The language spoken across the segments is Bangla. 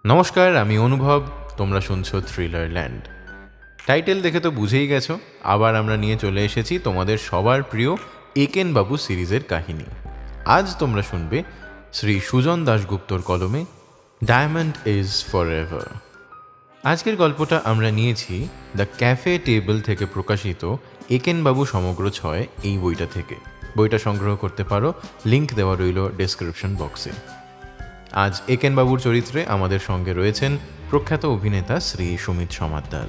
নমস্কার, আমি অনুভব। তোমরা শুনছো থ্রিলার ল্যান্ড। টাইটেল দেখে তো বুঝেই গেছো, আবার আমরা নিয়ে চলে এসেছি তোমাদের সবার প্রিয় একেন বাবু সিরিজের কাহিনী। আজ তোমরা শুনবে শ্রী সুজন দাশগুপ্তর কলমে ডায়মন্ড ইজ ফরএভার। আজকের গল্পটা আমরা নিয়েছি দ্য ক্যাফে টেবিল থেকে প্রকাশিত একেন বাবু সমগ্র 6 এই বইটা থেকে। বইটা সংগ্রহ করতে পারো, লিংক দেওয়া রইল ডেসক্রিপশন বক্সে। আজ একেন বাবুর চরিত্রে আমাদের সঙ্গে রয়েছেন প্রখ্যাত অভিনেতা শ্রী সুমিত সমাদ্দার।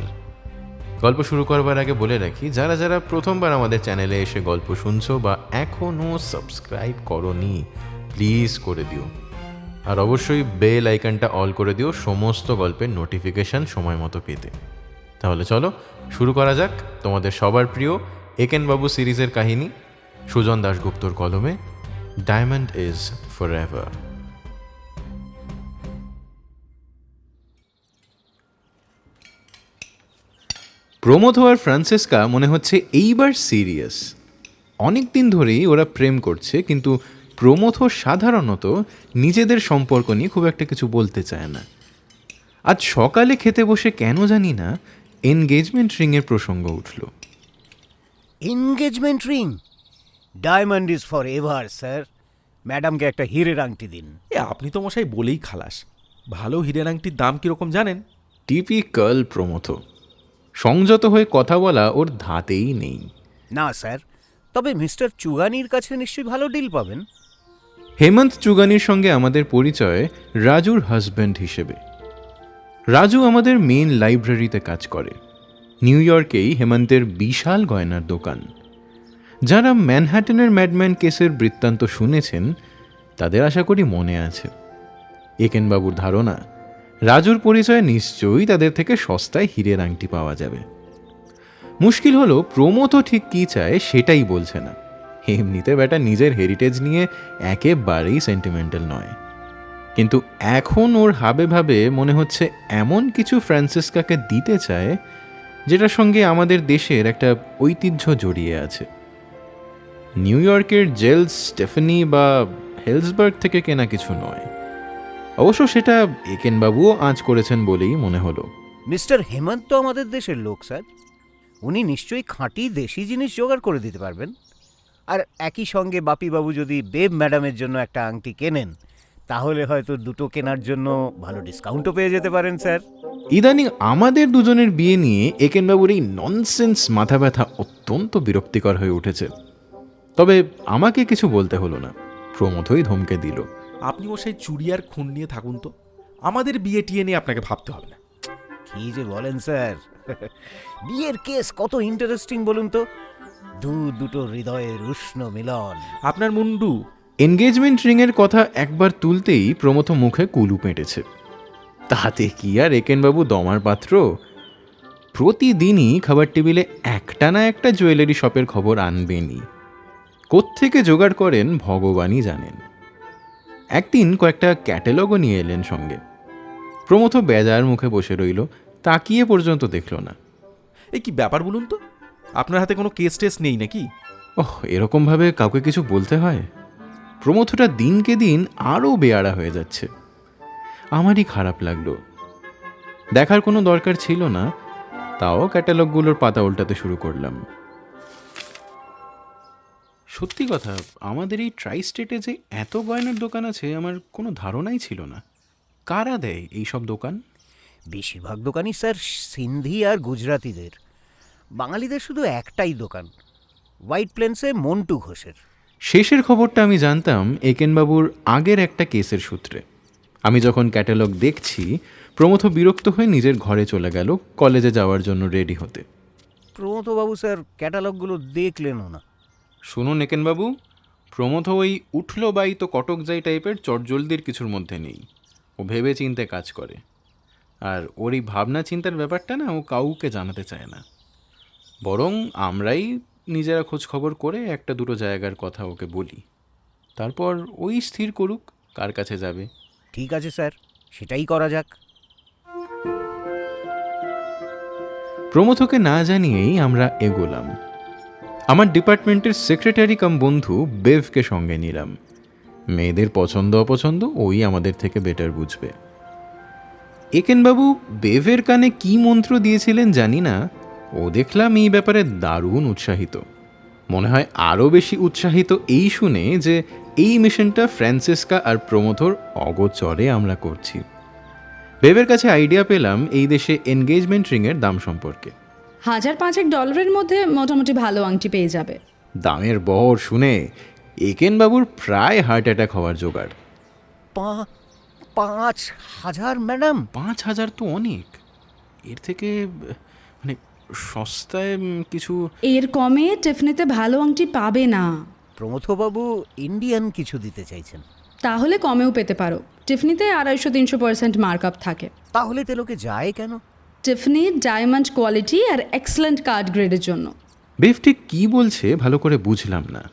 গল্প শুরু করবার আগে বলে রাখি, যারা যারা প্রথমবার আমাদের চ্যানেলে এসে গল্প শুনছো বা এখনও সাবস্ক্রাইব করোনি, প্লিজ করে দিও। আর অবশ্যই বেল আইকনটা অল করে দিও সমস্ত গল্পের নোটিফিকেশন সময় মতো পেতে। তাহলে চলো শুরু করা যাক তোমাদের সবার প্রিয় একেন বাবু সিরিজের কাহিনী, সুজন দাশগুপ্তর কলমে ডায়মন্ড ইজ ফরএভার। প্রমোদ আর ফ্রান্সেসকা মনে হচ্ছে এইবার সিরিয়াস। অনেক দিন ধরেই ওরা প্রেম করছে, কিন্তু প্রমোদ সাধারণত নিজেদের সম্পর্ক নিয়ে খুব একটা কিছু বলতে চায় না। আজ সকালে খেতে বসে কেন জানি না এনগেজমেন্ট রিংয়ের প্রসঙ্গ উঠল। Engagement ring? Diamond is for ever sir. ম্যাডামকে একটা হীরের আংটি দিন। আপনি তো মশাই বলেই খালাস। ভালো হীরের আংটির দাম কীরকম জানেন? টিপিক্যাল প্রমোদ, সংযত হয়ে কথা বলা ওর ধাতেই নেই। না স্যার, তবে মিস্টার চুগানির কাছে নিশ্চয়ই ভালো ডিল পাবেন। হেমন্ত চুগানির সঙ্গে আমাদের পরিচয় রাজুর হাজব্যান্ড হিসেবে। রাজু আমাদের মেন লাইব্রেরিতে কাজ করে। নিউ ইয়র্কেই হেমন্তের বিশাল গয়নার দোকান। যারা ম্যানহাটনের ম্যাডম্যান কেসের বৃত্তান্ত শুনেছেন তাদের আশা করি মনে আছে। একেনবাবুর ধারণা রাজুর পরিচয়ে নিশ্চয়ই তাদের থেকে সস্তায় হীরের আংটি পাওয়া যাবে। মুশকিল হলো প্রমোদও ঠিক কী চায় সেটাই বলছে না। এমনিতে বেটা নিজের হেরিটেজ নিয়ে একেবারেই সেন্টিমেন্টাল নয়, কিন্তু এখন ওর হাবে ভাবে মনে হচ্ছে এমন কিছু ফ্রান্সিসকাকে দিতে চায় যেটার সঙ্গে আমাদের দেশের একটা ঐতিহ্য জড়িয়ে আছে। নিউ ইয়র্কের জেলস স্টেফেনি বা হেলসবার্গ থেকে কেনা কিছু নয়। অবশ্য সেটা একেনবাবুও আঁচ করেছেন বলেই মনে হলো। মিস্টার হেমন্ত তো আমাদের দেশের লোক স্যার। উনি নিশ্চয়ই খাঁটি দেশি জিনিস জোগাড় করে দিতে পারবেন। আর একই সঙ্গে বাপিবাবু যদি বেব ম্যাডামের জন্য একটা আংটি কেনেন, তাহলে হয়তো দুটো কেনার জন্য ভালো ডিসকাউন্টও পেয়ে যেতে পারেন স্যার। ইদানিং আমাদের দুজনের বিয়ে নিয়ে একেনবাবুর এই ননসেন্স মাথা ব্যথা অত্যন্ত বিরক্তিকর হয়ে উঠেছে। তবে আমাকে কিছু বলতে হলো না, প্রমোদই ধমকে দিল। আপনি মশাই চুড়ি আর খুন নিয়ে থাকুন তো, আমাদের বিয়ে টিয়ে নিয়ে আপনাকে ভাবতে হবে না। কি যে বলেন স্যার, বিয়ের কেস কত ইন্টারেস্টিং বলুন তো। দুটো হৃদয়ের উষ্ণ মিলন। আপনার মুন্ডু। এনগেজমেন্ট রিংয়ের কথা একবার তুলতেই প্রমোদ মুখে কুলু পেটেছে। তাতে কি আর একেনবাবু দমার পাত্র? প্রতিদিনই খাবার টেবিলে একটা না একটা জুয়েলারি শপের খবর আনবেনই। কোত্থেকে জোগাড় করেন ভগবানই জানেন। একদিন কয়েকটা ক্যাটালগও নিয়ে এলেন সঙ্গে। প্রমোদ বেজার মুখে বসে রইল, তাকিয়ে পর্যন্ত দেখল না। এই কি ব্যাপার বলুন তো, আপনার হাতে কোনো কেস টেস নেই নাকি? এরকমভাবে কাউকে কিছু বলতে হয়? প্রমোদটা দিনকে দিন আরও বেয়াড়া হয়ে যাচ্ছে। আমারই খারাপ লাগলো। দেখার কোনো দরকার ছিল না, তাও ক্যাটালগগুলোর পাতা উল্টাতে শুরু করলাম। সত্যি কথা, আমাদের এই ট্রাই স্টেটে যে এত গয়নার দোকান আছে আমার কোনো ধারণাই ছিল না। কারা দেয় এইসব দোকান? বেশিরভাগ দোকানই স্যার সিন্ধি আর গুজরাতিদের। বাঙালিদের শুধু একটাই দোকান, হোয়াইট প্লেন্সে মন্টু ঘোষের। শেষের খবরটা আমি জানতাম একেনবাবুর আগের একটা কেসের সূত্রে। আমি যখন ক্যাটালগ দেখছি, প্রমোদ বিরক্ত হয়ে নিজের ঘরে চলে গেল কলেজে যাওয়ার জন্য রেডি হতে। প্রমথবাবু স্যার ক্যাটালগগুলো দেখলেনও না। শুনুন একেনবাবু, প্রমোদ ওই উঠলো বাই তো কটক যাই টাইপের চটজলদির কিছুর মধ্যে নেই। ও ভেবে চিন্তে কাজ করে, আর ওর এই ভাবনা চিন্তার ব্যাপারটা না ও কাউকে জানাতে চায় না। বরং আমরাই নিজেরা খোঁজ খবর করে একটা দুটো জায়গার কথা ওকে বলি, তারপর ওই স্থির করুক কার কাছে যাবে। ঠিক আছে স্যার, সেটাই করা যাক। প্রমোদকে না জানিয়েই আমরা এগোলাম। আমার ডিপার্টমেন্টের সেক্রেটারি কাম বন্ধু বেভকে সঙ্গে নিলাম। মেয়েদের পছন্দ অপছন্দ ওই আমাদের থেকে বেটার বুঝবে। একেনবাবু বেভের কানে কি মন্ত্র দিয়েছিলেন জানি না, ও দেখলাম এই ব্যাপারে দারুণ উৎসাহিত। মনে হয় আরও বেশি উৎসাহিত এই শুনে যে এই মিশনটা ফ্রান্সিসকা আর প্রমথর অগোচরে আমরা করছি। বেভের কাছে আইডিয়া পেলাম এই দেশে এনগেজমেন্ট রিংয়ের দাম সম্পর্কে। $1,500 মধ্যে মোটামুটি ভালো আংটি পেয়ে যাবে। দামের বহর শুনে একেনবাবুর প্রায় হার্ট অ্যাটাক হওয়ার জোগাড়। 5,000 ম্যাডাম? 5,000 তো অনেক, এর থেকে মানে সস্তায় কিছু। এর কমে টিফনিতে ভালো আংটি পাবে না। প্রমথবাবু ইন্ডিয়ান কিছু দিতে চাইছেন? তাহলে কমেও পেতে পারো। টিফনিতে 250-300% মার্কআপ থাকে। তাহলে তেলোকে যায় কেন? টিফনি ডায়মন্ড কোয়ালিটি আর এক্সেলেন্ট কার্ড গ্রেডের জন্য। বেভ ঠিক কী বলছে ভালো করে বুঝলাম না।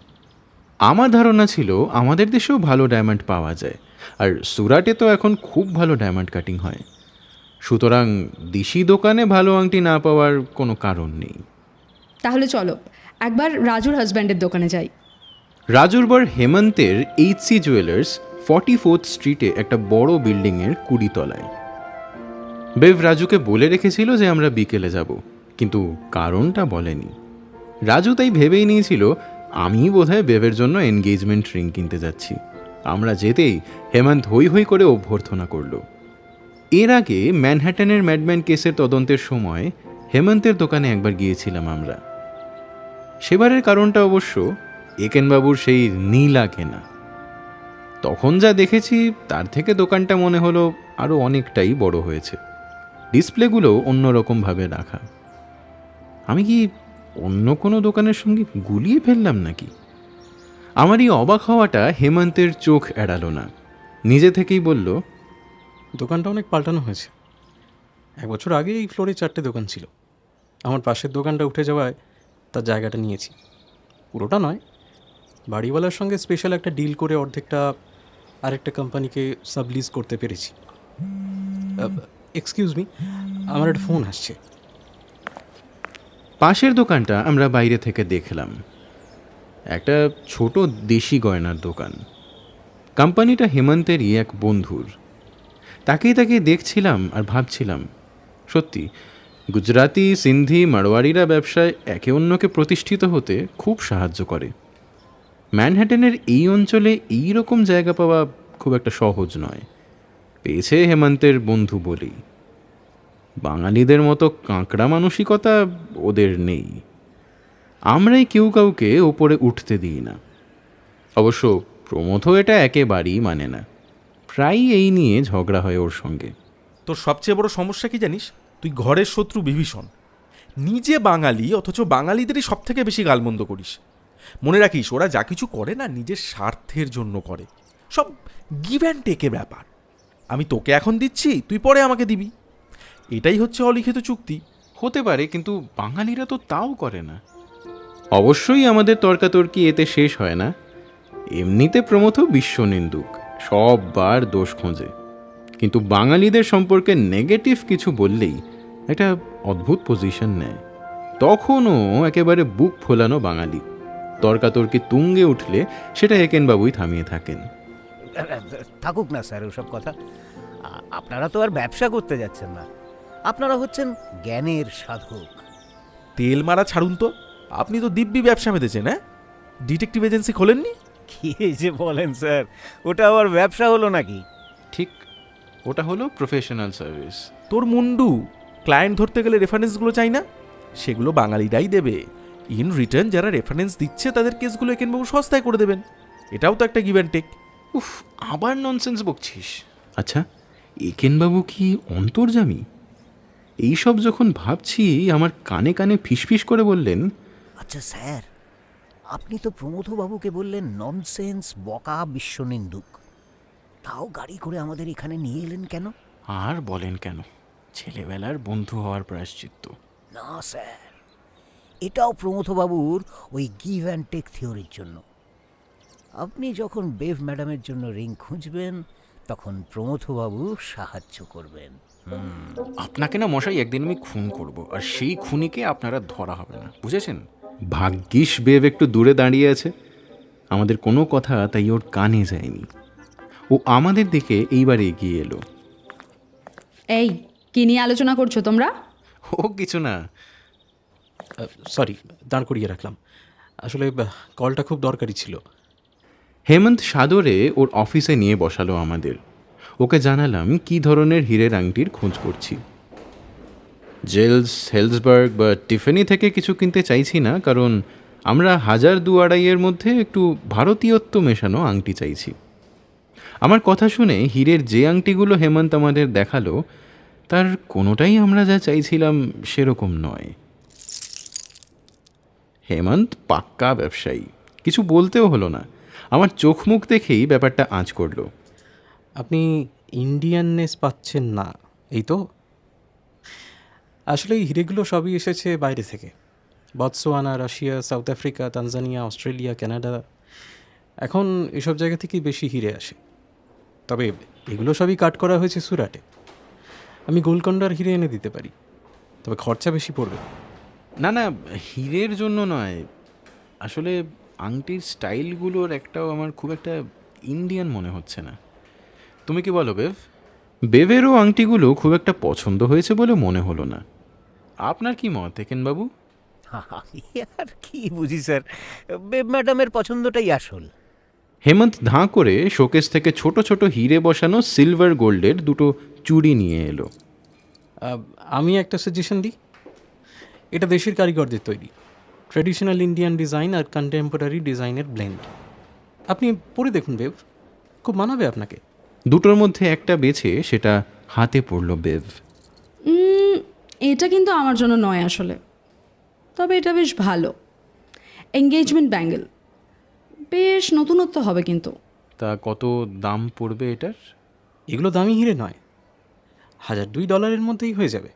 আমার ধারণা ছিল আমাদের দেশেও ভালো ডায়মন্ড পাওয়া যায়, আর সুরাটে তো এখন খুব ভালো ডায়মন্ড কাটিং হয়, সুতরাং দিশি দোকানে ভালো আংটি না পাওয়ার কোনো কারণ নেই। তাহলে চলো একবার রাজুর হাজব্যান্ডের দোকানে যাই। রাজুর বর হেমন্তের HC জুয়েলার্স 44th স্ট্রিটে একটা বড় বিল্ডিংয়ের 20 তলায়। বেভ রাজুকে বলে রেখেছিল যে আমরা বিকেলে যাব, কিন্তু কারণটা বলেনি। রাজু তাই ভেবেই নিয়েছিল আমি বোধহয় বেভের জন্য এনগেজমেন্ট রিং কিনতে যাচ্ছি। আমরা যেতেই হেমন্ত হই হই করে অভ্যর্থনা করল। এর আগে ম্যানহাটনের ম্যাডম্যান কেসের তদন্তের সময় হেমন্তের দোকানে একবার গিয়েছিলাম আমরা। সেবারের কারণটা অবশ্য একেনবাবুর সেই নীলা কেনা। তখন যা দেখেছি তার থেকে দোকানটা মনে হলো আরও অনেকটাই বড় হয়েছে, ডিসপ্লেগুলো অন্যরকমভাবে রাখা। আমি কি অন্য কোনো দোকানের সঙ্গে গুলিয়ে ফেললাম নাকি? আমার এই অবাক হওয়াটা হেমন্তের চোখ এড়ালো না, নিজে থেকেই বলল, দোকানটা অনেক পাল্টানো হয়েছে। 1 বছর আগে এই ফ্লোরে 4টে দোকান ছিল। আমার পাশের দোকানটা উঠে যাওয়ায় তার জায়গাটা নিয়েছি। পুরোটা নয়, বাড়িওয়ালার সঙ্গে স্পেশাল একটা ডিল করে অর্ধেকটা আরেকটা কোম্পানিকে সাবলিজ করতে পেরেছি। এক্সকিউজ মি, আমার একটা ফোন আসছে। পাশের দোকানটা আমরা বাইরে থেকে দেখলাম, একটা ছোট দেশি গয়নার দোকান। কোম্পানিটা হেমন্তেরই এক বন্ধুর। তাকেই দেখছিলাম আর ভাবছিলাম, সত্যি গুজরাতি, সিন্ধি, মারোয়ারিরা ব্যবসায় একে অন্যকে প্রতিষ্ঠিত হতে খুব সাহায্য করে। ম্যানহাটনের এই অঞ্চলে এই রকম জায়গা পাওয়া খুব একটা সহজ নয়। পেয়েছে হেমন্তের বন্ধু বলেই। বাঙালিদের মতো কাঁকড়া মানসিকতা ওদের নেই। আমরাই কেউ কাউকে ওপরে উঠতে দিই না। অবশ্য প্রমথও এটা একেবারেই মানে না, প্রায়ই এই নিয়ে ঝগড়া হয় ওর সঙ্গে। তোর সবচেয়ে বড় সমস্যা কি জানিস? তুই ঘরের শত্রু বিভীষণ। নিজে বাঙালি অথচ বাঙালিদেরই সব থেকে বেশি গালমন্দ করিস। মনে রাখিস, ওরা যা কিছু করে না নিজের স্বার্থের জন্য করে। সব গিভ অ্যান্ড টেকের ব্যাপার। আমি তোকে এখন দিচ্ছি, তুই পরে আমাকে দিবি, এটাই হচ্ছে অলিখিত চুক্তি। হতে পারে, কিন্তু বাঙালিরা তো তাও করে না। অবশ্যই আমাদের তর্কাতর্কি এতে শেষ হয় না। এমনিতে প্রমথ বিশ্বনিন্দুক, সববার দোষ খোঁজে, কিন্তু বাঙালিদের সম্পর্কে নেগেটিভ কিছু বললেই একটা অদ্ভুত পজিশন নেয়। তখনও একেবারে বুক ফোলানো বাঙালি। তর্কাতর্কি তুঙ্গে উঠলে সেটা একেনবাবুই থামিয়ে থাকেন। থাকুক না স্যার ওসব কথা। আপনারা তো আর ব্যবসা করতে যাচ্ছেন না, আপনারা হচ্ছেন জ্ঞানের সাধক। তেল মারা ছাড়ুন তো, আপনি তো দিব্যি ব্যবসা মেতেছেন। হ্যাঁ, ডিটেকটিভ এজেন্সি খোলেননি? কি যে বলেন স্যার, ওটা আবার ব্যবসা হলো নাকি? ঠিক, ওটা হলো প্রফেশনাল সার্ভিস। তোর মুন্ডু, ক্লায়েন্ট ধরতে গেলে রেফারেন্সগুলো চাই না? সেগুলো বাঙালিরাই দেবে। ইন রিটার্ন যারা রেফারেন্স দিচ্ছে তাদের কেসগুলো একেনবাবু সস্তায় করে দেবেন। এটাও তো একটা গিভ অ্যান্ড টেক। উফ, আবার ননসেন্স বকছিস। আচ্ছা, একেনবাবু কি অন্তর্যামী? এইসব যখন ভাবছি আমার কানে কানে ফিসফিস করে বললেন, আচ্ছা স্যার, আপনি তো প্রমথবাবুকে বললেন ননসেন্স, বকা, বিশ্বনিন্দুক, তাও গাড়ি করে আমাদের এখানে নিয়ে এলেন কেন? আর বলেন কেন, ছেলেবেলার বন্ধু হওয়ার প্রায়শ্চিত্ত। না স্যার, এটাও প্রমথবাবুর ওই গিভ অ্যান্ড টেক থিওরির জন্য। আপনি যখন বেভ ম্যাডামের জন্য রিং খুঁজবেন তখন প্রমথবাবু সাহায্য করবেন। আপনাকে না মশাই একদিন আমি খুন করব, আর সেই খুনিকে আপনারা ধরা হবে না, বুঝেছেন? ভাগ্যিস বেভ একটু দূরে দাঁড়িয়ে আছে, আমাদের কোনো কথা তাই ওর কানে যায়নি। ও আমাদের দিকে এইবার এগিয়ে এলো। এই কী নিয়ে আলোচনা করছো তোমরা? ও কিছু না। সরি, দাঁড় করিয়ে রাখলাম। আসলে কলটা খুব দরকারি ছিল। হেমন্ত সাদরে ওর অফিসে নিয়ে বসালো আমাদের। ওকে জানালাম কি ধরনের হীরের আংটির খোঁজ করছি। জেলস, হেলসবার্গ বা টিফেনি থেকে কিছু কিনতে চাইছি না, কারণ আমরা 1000-2,500-এর মধ্যে একটু ভারতীয়ত্ব মেশানো আংটি চাইছি। আমার কথা শুনে হীরের যে আংটিগুলো হেমন্ত আমাদের দেখালো তার কোনোটাই আমরা যা চাইছিলাম সেরকম নয়। হেমন্ত পাক্কা ব্যবসায়ী, কিছু বলতেও হলো না, আমার চোখ মুখ দেখেই ব্যাপারটা আঁচ করলো। আপনি ইন্ডিয়াননেস পাচ্ছেন না, এই তো? আসলে এই হিরেগুলো সবই এসেছে বাইরে থেকে। Botswana, Russia, south Africa, Tanzania, Australia, Canada, এখন এসব জায়গা থেকেই বেশি হিরে আসে। তবে এগুলো সবই কাট করা হয়েছে সুরাটে। আমি গোলকন্ডার হিরে এনে দিতে পারি, তবে খরচা বেশি পড়বে। না না, হীরের জন্য নয়, আসলে আংটির স্টাইলগুলোর একটাও আমার খুব একটা ইন্ডিয়ান মনে হচ্ছে না। তুমি কি বলো বেভ? বেভেরও আংটিগুলো খুব একটা পছন্দ হয়েছে বলে মনে হলো না। আপনার কি মত একেন বাবু? আমি আর কি বুঝি স্যার, বেব ম্যাডামের পছন্দটাই আসল। হেমন্ত ধাঁ করে শোকেস থেকে ছোট ছোট হিরে বসানো সিলভার গোল্ডের দুটো চুড়ি নিয়ে এলো। আমি একটা সাজেশন দিই, এটা দেশের কারিগরদের তৈরি, ট্র্যাডিশনাল ইন্ডিয়ান ডিজাইন আর কন্টেম্পোরারি ডিজাইনের ব্লেন্ড। আপনি পরে দেখুন বেব, খুব মানাবে আপনাকে। দুটোর মধ্যে একটা বেছে সেটা হাতে পড়ল বেভ। এটা কিন্তু আমার জন্য নয় আসলে, তবে এটা বেশ ভালো। এঙ্গেজমেন্ট ব্যাঙ্গেল, বেশ নতুনত্ব হবে কিন্তু। তা কত দাম পড়বে এটার? এগুলো দামি হিরে নয়, $1,002 মধ্যেই হয়ে যাবে।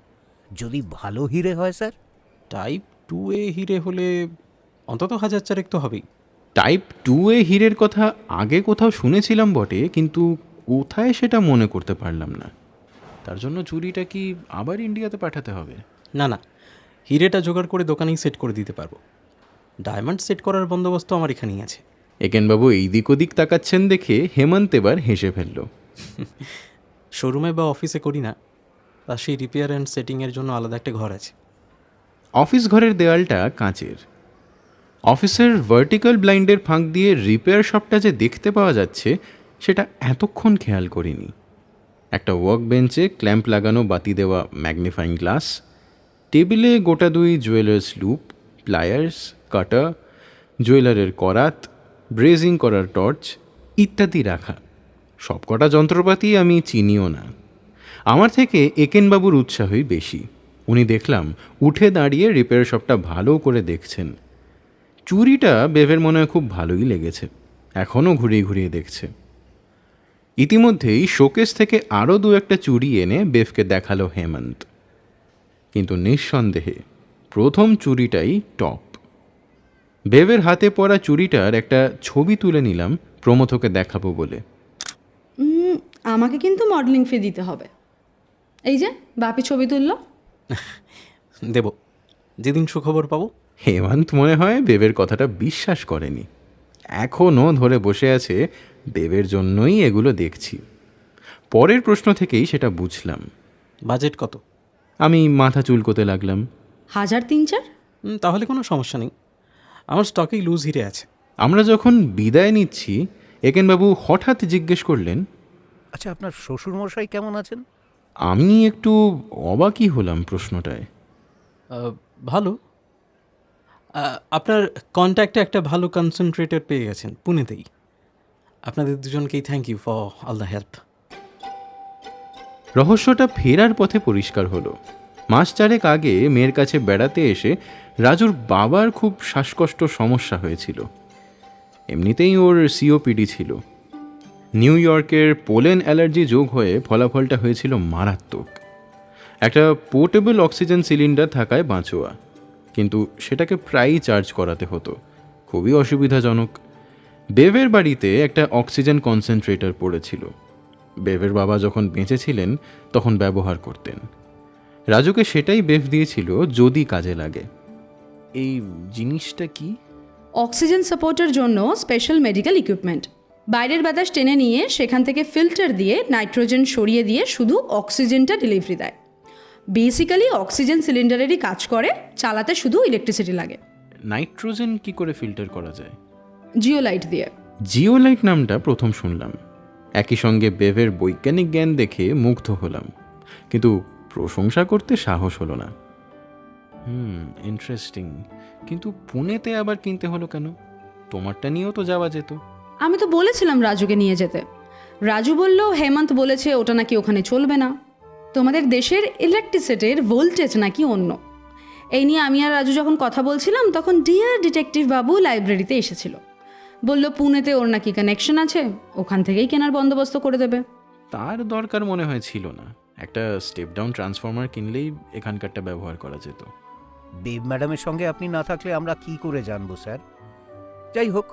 যদি ভালো হিরে হয় স্যার? টাইপ 2A হিরে হলে অন্তত 1,400 তো হবেই। টাইপ 2A হীরের কথা আগে কোথাও শুনেছিলাম বটে, কিন্তু কোথায় সেটা মনে করতে পারলাম না। তার জন্য চুরিটা কি আবার ইন্ডিয়াতে পাঠাতে হবে? না না, হিরেটা জোগাড় করে দোকানেই সেট করে দিতে পারবো। ডায়মন্ড সেট করার বন্দোবস্ত আমার এখানেই আছে। একেনবাবু এই দিক ওদিক তাকাচ্ছেন দেখে হেমন্ত এবার হেসে ফেলল। শোরুমে বা অফিসে করি না, তার সেই রিপেয়ার অ্যান্ড সেটিংয়ের জন্য আলাদা একটা ঘর আছে। অফিস ঘরের দেওয়ালটা কাঁচের। অফিসের ভার্টিক্যাল ব্লাইন্ডের ফাঁক দিয়ে রিপেয়ার শপটা যে দেখতে পাওয়া যাচ্ছে সেটা এতক্ষণ খেয়াল করিনি। একটা ওয়ার্ক বেঞ্চে ক্ল্যাম্প লাগানো বাতি দেওয়া ম্যাগনিফাইং গ্লাস, টেবিলে গোটা 2 জুয়েলার্স লুপ, প্লায়ার্স, কাটার, জুয়েলারের করাত, ব্রেজিং করার টর্চ ইত্যাদি রাখা। সবকটা যন্ত্রপাতি আমি চিনিও না। আমার থেকে একেনবাবুর উৎসাহই বেশি। উনি দেখলাম উঠে দাঁড়িয়ে রিপেয়ার শপটা ভালো করে দেখছেন। চুরিটা বেভের মনে হয় খুব ভালোই লেগেছে, এখনও ঘুরিয়ে ঘুরিয়ে দেখছে। ইতিমধ্যেই শোকেস থেকে আরও 2-1টা চুড়ি এনে বেভকে দেখালো হেমন্ত, কিন্তু নিঃসন্দেহে প্রথম চুড়িটাই টপ। বেভের হাতে পড়া চুড়িটার একটা ছবি তুলে নিলাম প্রমথকে দেখাবো বলে। আমাকে কিন্তু মডেলিং ফি দিতে হবে। এই যে বাপি ছবি তুললো। দেব, যেদিন সুখবর পাবো। হেমন্ত মনে হয় বেবের কথাটা বিশ্বাস করেনি, এখনও ধরে বসে আছে বেবের জন্যই এগুলো দেখছি। পরের প্রশ্ন থেকেই সেটা বুঝলাম। বাজেট কত? আমি মাথা চুলকোতে লাগলাম। 1,000-3,000? তাহলে কোনো সমস্যা নেই, আমার স্টকেই লুজ হিরে আছে। আমরা যখন বিদায় নিচ্ছি একেনবাবু হঠাৎ জিজ্ঞেস করলেন, আচ্ছা, আপনার শ্বশুরমশাই কেমন আছেন? আমি একটু অবাকই হলাম প্রশ্নটায়। ভালো। আপনার কন্ট্যাক্টে একটা ভালো কনসেন্ট্রেটর পেয়ে গেছেন পুনেতেই। আপনাদের দুজনকেই thank you for all the help. রহস্যটা ফেরার পথে পরিষ্কার হলো। মাস 4 আগে মেয়ের কাছে বেড়াতে এসে রাজুর বাবার খুব শ্বাসকষ্ট সমস্যা হয়েছিল। এমনিতেই ওর সিওপিডি ছিল। নিউ ইয়র্কের পোলেন অ্যালার্জি যোগ হয়ে ফলাফলটা হয়েছিল মারাত্মক। একটা পোর্টেবল অক্সিজেন সিলিন্ডার থাকায় বাঁচোয়া, কিন্তু সেটাকে প্রায়ই চার্জ করাতে হতো, খুবই অসুবিধাজনক। বেভের বাড়িতে একটা অক্সিজেন কনসেন্ট্রেটর পড়েছিল। বেভের বাবা যখন বেঁচে ছিলেন তখন ব্যবহার করতেন। রাজুকে সেটাই বেভ দিয়েছিল যদি কাজে লাগে। এই জিনিসটা কি? অক্সিজেন সাপোর্টের জন্য স্পেশাল মেডিকেল ইকুইপমেন্ট। বাইরের বাতাস টেনে নিয়ে সেখান থেকে ফিল্টার দিয়ে নাইট্রোজেন সরিয়ে দিয়ে শুধু অক্সিজেনটা ডেলিভারি দেয়। বেসিক্যালি অক্সিজেন সিলিন্ডারেরই কাজ করে, চালাতে শুধু ইলেকট্রিসিটি লাগে। নাইট্রোজেন কি করে ফিল্টার করা যায়? জিওলাইট দিয়ে। জিওলাইট নামটা প্রথম শুনলাম। একই সঙ্গে বেভের বৈজ্ঞানিক জ্ঞান দেখে মুগ্ধ হলাম, কিন্তু প্রশংসা করতে সাহস হলো না। ইন্টারেস্টিং। কিন্তু পুনেতে আবার কিনতে হলো কেন? তোমারটা নিয়েও তো যাওয়া যেত। আমি তো বলেছিলাম রাজুকে নিয়ে যেতে। রাজু বলল হেমন্ত বলেছে ওটা নাকি ওখানে চলবে না, তোমাদের দেশের ইলেকট্রিসিটির ভোল্টেজ নাকি অন্য। এই নিয়ে আমি আর রাজু যখন কথা বলছিলাম তখন ডিয়ার ডিটেকটিভ বাবু লাইব্রেরিতে এসেছিল। বলল পুনেতে ওর নাকি কানেকশন আছে, ওখান থেকেই কেনার বন্দোবস্ত করে দেবে। তার দরকার মনে হয় ছিল না, একটা স্টেপ ডাউন ট্রান্সফর্মার কিনলেই এখানকারটা ব্যবহার করা যেত। বেব ম্যাডামের সঙ্গে আপনি না থাকলে আমরা কি করে জানবো স্যার? যাই হোক,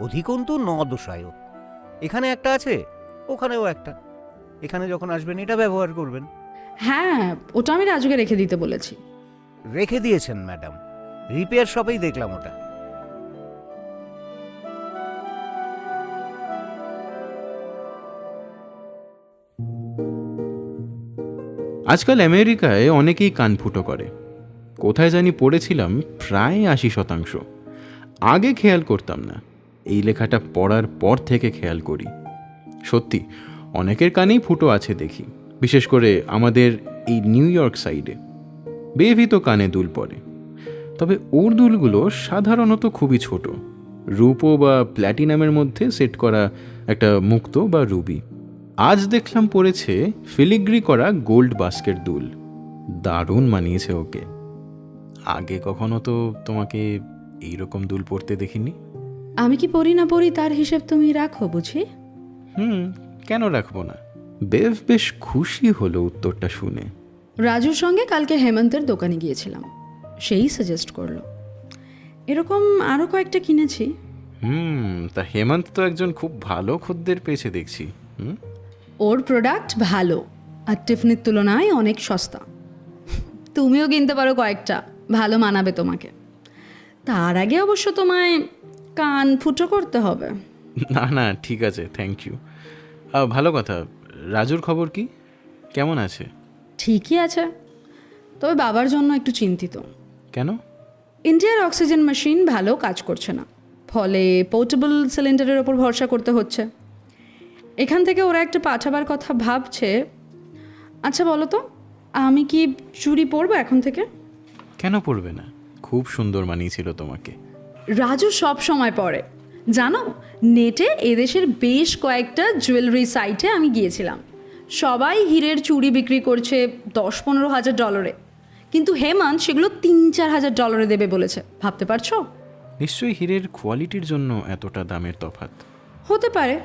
অধিকন্তু ন দোষায়। এখানে একটা আছে, ওখানেও একটা। এখানে যখন আসবেন এটা ব্যবহার করবেন। হ্যাঁ, ওটা আমি রাজুকে রেখে দিতে বলেছি। রেখে দিয়েছেন ম্যাডাম? রিপেয়ার শপেই দেখলাম ওটা। আজকাল আমেরিকায় অনেকেই কান ফুটো করে। কোথায় জানি পড়েছিলাম প্রায় 80%। আগে খেয়াল করতাম না, এই লেখাটা পড়ার পর থেকে খেয়াল করি। সত্যি অনেকের কানেই ফুটো আছে দেখি, বিশেষ করে আমাদের এই নিউ ইয়র্ক সাইডে। বেভি তো কানে দুল পরে, তবে ওর দুলগুলো সাধারণত খুবই ছোট, রূপো বা প্ল্যাটিনামের মধ্যে সেট করা একটা মুক্তো বা রুবি। আজ দেখলাম পড়েছে ফিলিগ্রি করা গোল্ড বাস্কেট দুল। দারুণ মানিয়েছে ওকে। আগে কখনো তো তোমাকে এইরকম দুল পরতে দেখিনি। আমি কি পড়ি না পড়ি তার হিসেব তুমি রাখো বুঝি? কেন রাখবো না? বেভ বেশ খুশি হলো উত্তরটা শুনে। রাজুর সঙ্গে কালকে হেমন্তের দোকানে গিয়েছিলাম, সেই সাজেস্ট করলো। এরকম আরও কয়েকটা কিনেছি। তা হেমন্ত তো একজন খুব ভালো খদ্দের পেয়েছে দেখছি। ওর প্রোডাক্ট ভালো আর টিফনির তুলনায় অনেক সস্তা। তুমিও কিনতে পারো কয়েকটা, ভালো মানাবে তোমাকে। তার আগে অবশ্য তোমায় কান ফুটো করতে হবে। না না, ঠিক আছে, থ্যাংক ইউ। ভালো কথা। রাজুর খবর কি, কেমন আছে? ঠিকই আছে, তবে বাবার জন্য একটু চিন্তিত। কেন? ইন্ডিয়ার অক্সিজেন মেশিন ভালো কাজ করছে না, ফলে পোর্টেবল সিলিন্ডারের ওপর ভরসা করতে হচ্ছে। এখান থেকে ওরা একটা পাঠাবার কথা ভাবছে। আচ্ছা বলো তো, আমি কি চুড়ি পরবো এখন থেকে? কেন পড়বে না? খুব সুন্দর মানিয়েছিল তোমাকে। রাজু সব সময় পরে জানো। নেটে এদেশের বেশ কয়েকটা জুয়েলারি সাইটে আমি গিয়েছিলাম, সবাই হীরের চুড়ি বিক্রি করছে 10-15 হাজার ডলারে, কিন্তু হেমন্ত সেগুলো 3-4 হাজার ডলারে দেবে বলেছে। ভাবতে পারছো? নিশ্চয়ই হীরের কোয়ালিটির জন্য এতটা দামের তফাৎ। হতে পারে,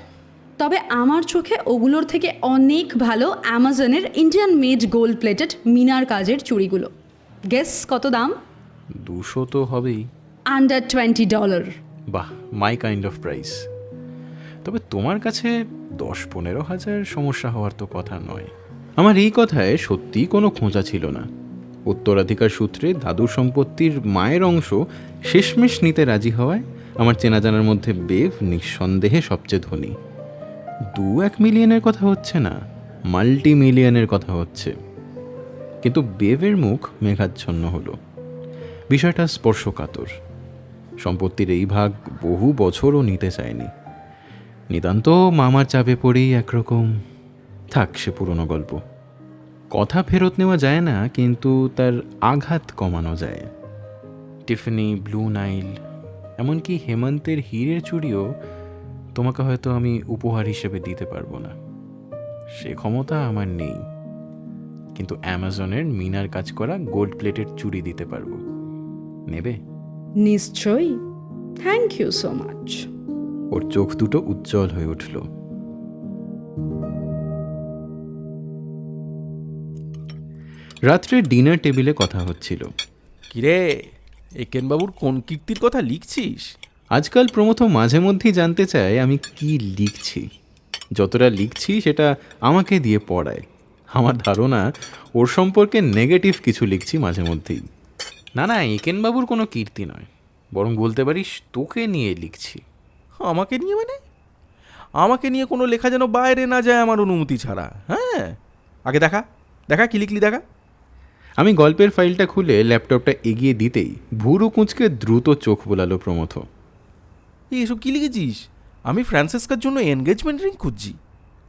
তবে আমার চোখে ওগুলোর থেকে অনেক ভালো অ্যামাজনের ইন্ডিয়ান মেড গোল্ড প্লেটেড মিনার কাজের চুড়িগুলো। গেস কত দাম? 200 তো হবেই। আন্ডার $20। বাহ, মাই কাইন্ড অফ প্রাইস। তবে তোমার কাছে 10-15 হাজার সমস্যা হওয়ার তো কথা নয়। আমার এই কথায় সত্যিই কোনো খোঁজা ছিল না। উত্তরাধিকার সূত্রে দাদুর সম্পত্তির মায়ের অংশ শেষমেশ নিতে রাজি হওয়ায় আমার চেনা জানার মধ্যে বেভ নিঃসন্দেহে সবচেয়ে ধনী। 2-1 মিলিয়নের কথা হচ্ছে না, মাল্টি মিলিয়নের কথা হচ্ছে। কিন্তু বেভের মুখ মেঘাচ্ছন্ন হলো। বিষয়টা স্পর্শকাতর। সম্পত্তির এই ভাগ বহু বছরও নিতে চায়নি। নিতান্ত মামার চাপে পড়েই একরকম। থাক, সে পুরনো গল্প। কথা ফেরত নেওয়া যায় না, কিন্তু তার আঘাত কমানো যায়। টিফনি, ব্লু নাইল, এমনকি হেমন্তের হীরের চুড়িও তোমাকে হয়তো আমি উপহার হিসেবে দিতে পারবো না, সে ক্ষমতা আমার নেই। কিন্তু অ্যামাজনের মিনার কাজ করা গোল্ড প্লেটেড চুড়ি দিতে পারবো। নেবে? নিশ্চয়ই। Thank you so much. ওর চোখ দুটো উজ্জ্বল হয়ে উঠল। রাত্রে ডিনার টেবিলে কথা হচ্ছিল। কিরে, একেনবাবুর কোন কীর্তির কথা লিখছিস? আজকাল প্রমথ মাঝে মধ্যেই জানতে চায় আমি কি লিখছি। যতটা লিখছি সেটা আমাকে দিয়ে পড়ায়। আমার ধারণা ওর সম্পর্কে নেগেটিভ কিছু লিখছি মাঝে মধ্যেই। না না, একেনবাবুর কোনো কীর্তি নয়, বরং বলতে পারিস তোকে নিয়ে লিখছি। আমাকে নিয়ে মানে? আমাকে নিয়ে কোনো লেখা যেন বাইরে না যায় আমার অনুমতি ছাড়া। হ্যাঁ, আগে দেখা দেখা কি লিখলি দেখা। আমি গল্পের ফাইলটা খুলে ল্যাপটপটা এগিয়ে দিতেই ভুরু কুঁচকে দ্রুত চোখ বোলালো প্রমথ। এই এসব কী লিখেছিস? আমি ফ্রান্সিসকার জন্য এনগেজমেন্ট রিং খুঁজছি।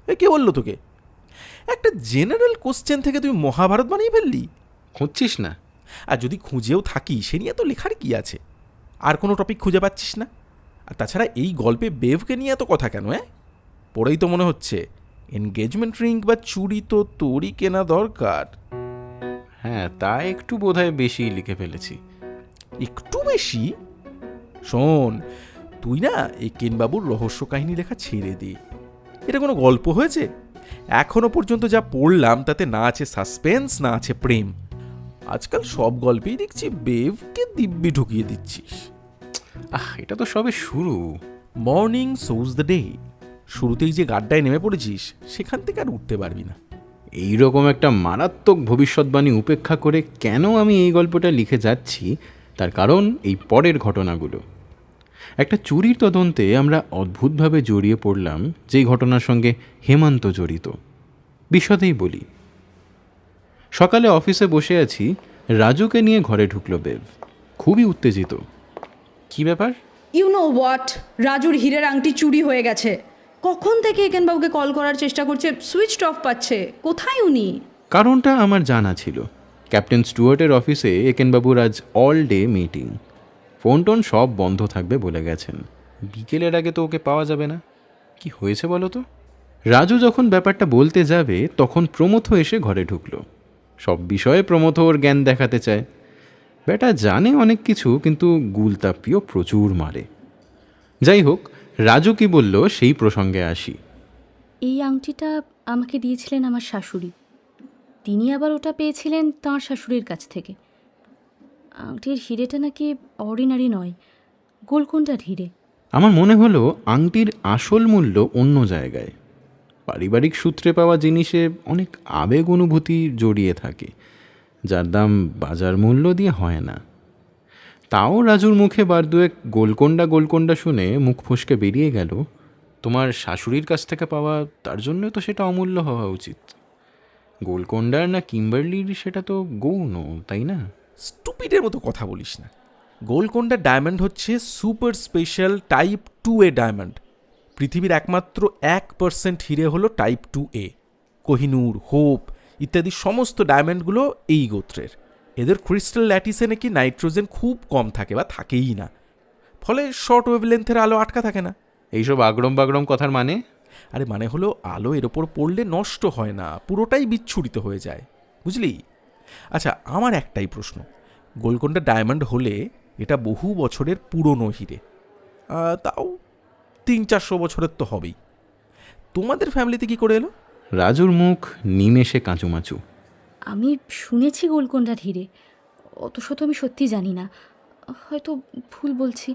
এ কে বললো তোকে? একটা জেনারেল কোশ্চেন থেকে তুই মহাভারত বানিয়ে ফেললি। খুঁজছিস না? আর যদি খুঁজেও থাকি সে নিয়ে তো লেখার কি আছে? আর কোনো টপিক খুঁজে পাচ্ছিস না? আর তাছাড়া এই গল্পে বেভকে নিয়ে এত কথা কেন? পড়েই তো মনে হচ্ছে এনগেজমেন্ট রিং বা চুড়ি তো তোরই কেনা দরকার। হ্যাঁ, তা একটু বোধহয় বেশি লিখে ফেলেছি। একটু বেশি? শোন, তুই না এই কেনবাবুর রহস্য কাহিনী লেখা ছেড়ে দে। এটা কোনো গল্প হয়েছে? এখনো পর্যন্ত যা পড়লাম তাতে না আছে সাসপেন্স, না আছে প্রেম। আজকাল সব গল্পেই দেখছি বেভকে দিব্যি ঢুকিয়ে দিচ্ছিস। এটা তো সবে শুরু। Morning choose the day. শুরুতেই যে গাড্ডায় নেমে পড়েছিস সেখান থেকে আর উঠতে পারবি না। এইরকম একটা মারাত্মক ভবিষ্যৎবাণী উপেক্ষা করে কেন আমি এই গল্পটা লিখে যাচ্ছি তার কারণ এই পরের ঘটনাগুলো। একটা চুরির তদন্তে আমরা অদ্ভুতভাবে জড়িয়ে পড়লাম, যেই ঘটনার সঙ্গে হেমন্ত জড়িত। বিশদেই বলি। সকালে অফিসে বসে আছি, রাজুকে নিয়ে ঘরে ঢুকলো বেভ। খুবই উত্তেজিত। কি ব্যাপার? ইউ নো হোয়াট, রাজুর হীরের আংটি চুরি হয়ে গেছে। কখন থেকে একেনবাবুকে কল করার চেষ্টা করছে, সুইচড অফ পাচ্ছে। কোথায় উনি? কারণটা আমার জানা ছিল। ক্যাপ্টেন স্টুয়ার্টের অফিসে একেনবাবুর আজ all day meeting. Phone tone সব বন্ধ থাকবে বলে গেছেন। বিকেলের আগে তো ওকে পাওয়া যাবে না। কি হয়েছে বলো তো? রাজু যখন ব্যাপারটা বলতে যাবে তখন প্রমথ এসে ঘরে ঢুকলো। সব বিষয়ে প্রমথ ওর জ্ঞান দেখাতে চায়। বেটা জানে অনেক কিছু, কিন্তু গুলতাপ্পিও প্রচুর মারে। যাই হোক, রাজু কি বলল সেই প্রসঙ্গে আসি। এই আংটিটা আমাকে দিয়েছিলেন আমার শাশুড়ি। তিনি আবার ওটা পেয়েছিলেন তাঁর শাশুড়ির কাছ থেকে। আংটির হিরেটা নাকি অর্ডিনারি নয়, গোলকোন্ডার হিরে। আমার মনে হলো আংটির আসল মূল্য অন্য জায়গায়। পারিবারিক সূত্রে পাওয়া জিনিসে অনেক আবেগ অনুভূতি জড়িয়ে থাকে, যার দাম বাজার মূল্য দিয়ে হয় না। তাও রাজুর মুখে বার দুয়েক গোলকোন্ডা শুনে মুখ ফসকে বেরিয়ে গেল, তোমার শাশুড়ির কাছ থেকে পাওয়া, তার জন্য তো সেটা অমূল্য হওয়া উচিত। গোলকোন্ডার না কিম্বার্লির সেটা তো গৌণ, তাই না? স্টুপিডের মতো কথা বলিস না। গোলকোন্ডা ডায়মন্ড হচ্ছে super special type 2A diamond. পৃথিবীর একমাত্র 1% হিরে হলো টাইপ 2A। কোহিনূর, হোপ ইত্যাদি সমস্ত ডায়মন্ডগুলো এই গোত্রের। এদের ক্রিস্টাল ল্যাটিসে নাকি নাইট্রোজেন খুব কম থাকে বা থাকেই না, ফলে শর্ট ওয়েভলেন্থের আলো আটকা থাকে না। এইসব আগরম বাগরম কথার মানে? আরে মানে হলো আলো এর ওপর পড়লে নষ্ট হয় না, পুরোটাই বিচ্ছুরিত হয়ে যায়, বুঝলি? আচ্ছা, আমার একটাই প্রশ্ন, গোলকোন্ডা ডায়মন্ড হলে এটা বহু বছরের পুরনো হিরে, তাও 300-400 বছরের তো হবেই। তোমাদের ফ্যামিলিতে কি করে এলো? রাজুর মুখ নিমেষে কাঁচুমাচু। আমি শুনেছি গোলকোন্ডার হিরে, অত শত আমি সত্যি জানি না, হয়তো ভুল বলছি।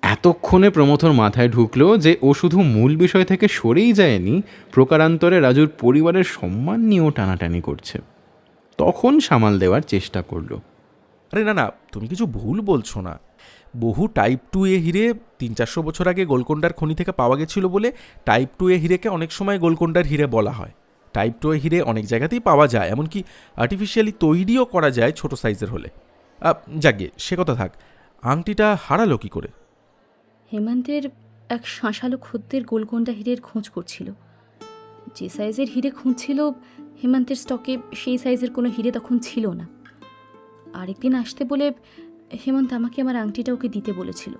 এতক্ষণে প্রমথর মাথায় ঢুকলো যে ও শুধু মূল বিষয় থেকে সরেই যায়নি, প্রকারান্তরে রাজুর পরিবারের সম্মান নিয়েও টানাটানি করছে। তখন সামাল দেওয়ার চেষ্টা করলো। আরে না, তুমি কিছু ভুল বলছো না। বহু টাইপ 2A হিরে 300-400 বছর আগে গোলকোন্ডার খনি থেকে পাওয়া গেছিল বলে টাইপ 2A হিরেকে অনেক সময় গোলকোন্ডার হিরে বলা হয়। টাইপ 2A হিরে অনেক জায়গাতেই পাওয়া যায়, এমনকি আর্টিফিশিয়ালি তৈরিও করা যায় ছোট সাইজের হলে। যাকে সে কথা থাক, আংটিটা হারালো কি করে? হেমন্তের এক শাঁসালো খদ্দের গোলকোন্ডা হীরের খোঁজ করছিল। যে সাইজের হিরে খুঁজছিল হেমন্তের স্টকে সেই সাইজের কোনো হিরে তখন ছিল না। আরেকদিন আসতে বলে হেমন্ত আমাকে আমার আংটিটা ওকে দিতে বলেছিল,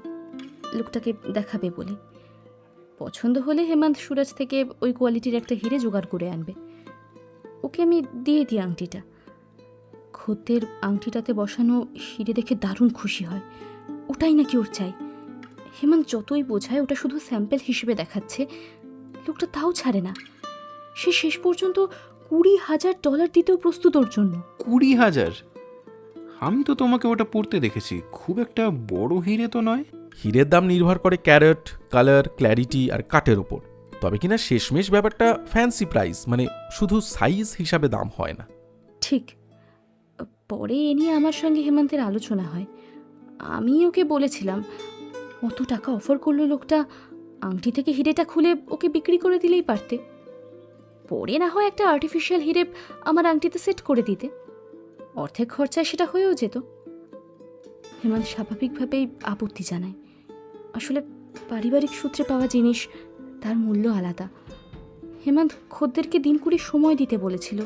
লোকটাকে দেখাবে বলে। পছন্দ হলে হেমন্ত সুরাজ থেকে ওই কোয়ালিটির একটা হিরে জোগাড় করে আনবে। ওকে আমি দিয়ে দিই আংটিটা। খদ্দের আংটিটাতে বসানো হিরে দেখে দারুণ খুশি হয়, ওটাই নাকি ওর চাই। হেমন্ত যতই বোঝায় ওটা শুধু স্যাম্পল হিসেবে দেখাচ্ছে, লোকটা তাও ছাড়ে না। সে শেষ পর্যন্ত $20,000 দিতেও প্রস্তুত ওর জন্য। 20,000? আমি তো তোমাকে ওটা পড়তে দেখেছি, খুব একটা বড় হিরে তো নয়। হিরের দাম নির্ভর করে ক্যারেট, কালার, ক্ল্যারিটি আর কাটের ওপর। তবে কিনা শেষমেশ ব্যাপারটা ফ্যান্সি প্রাইস, মানে শুধু সাইজ হিসাবে দাম হয় না। ঠিক। পরে এ নিয়ে আমার সঙ্গে হেমন্তের আলোচনা হয়। আমি ওকে বলেছিলাম, অত টাকা অফার করলো লোকটা, আংটি থেকে হিরেটা খুলে ওকে বিক্রি করে দিলেই পারতে। পরে না হয় একটা আর্টিফিশিয়াল হিরে আমার আংটিতে সেট করে দিতে, অর্ধেক খরচায় সেটা হয়েও যেত। হেমন্ত স্বাভাবিকভাবেই আপত্তি জানায়। আসলে পারিবারিক সূত্রে পাওয়া জিনিস, তার মূল্য আলাদা। হেমন্ত খদ্দেরকে দিন কুড়ি সময় দিতে বলেছিল,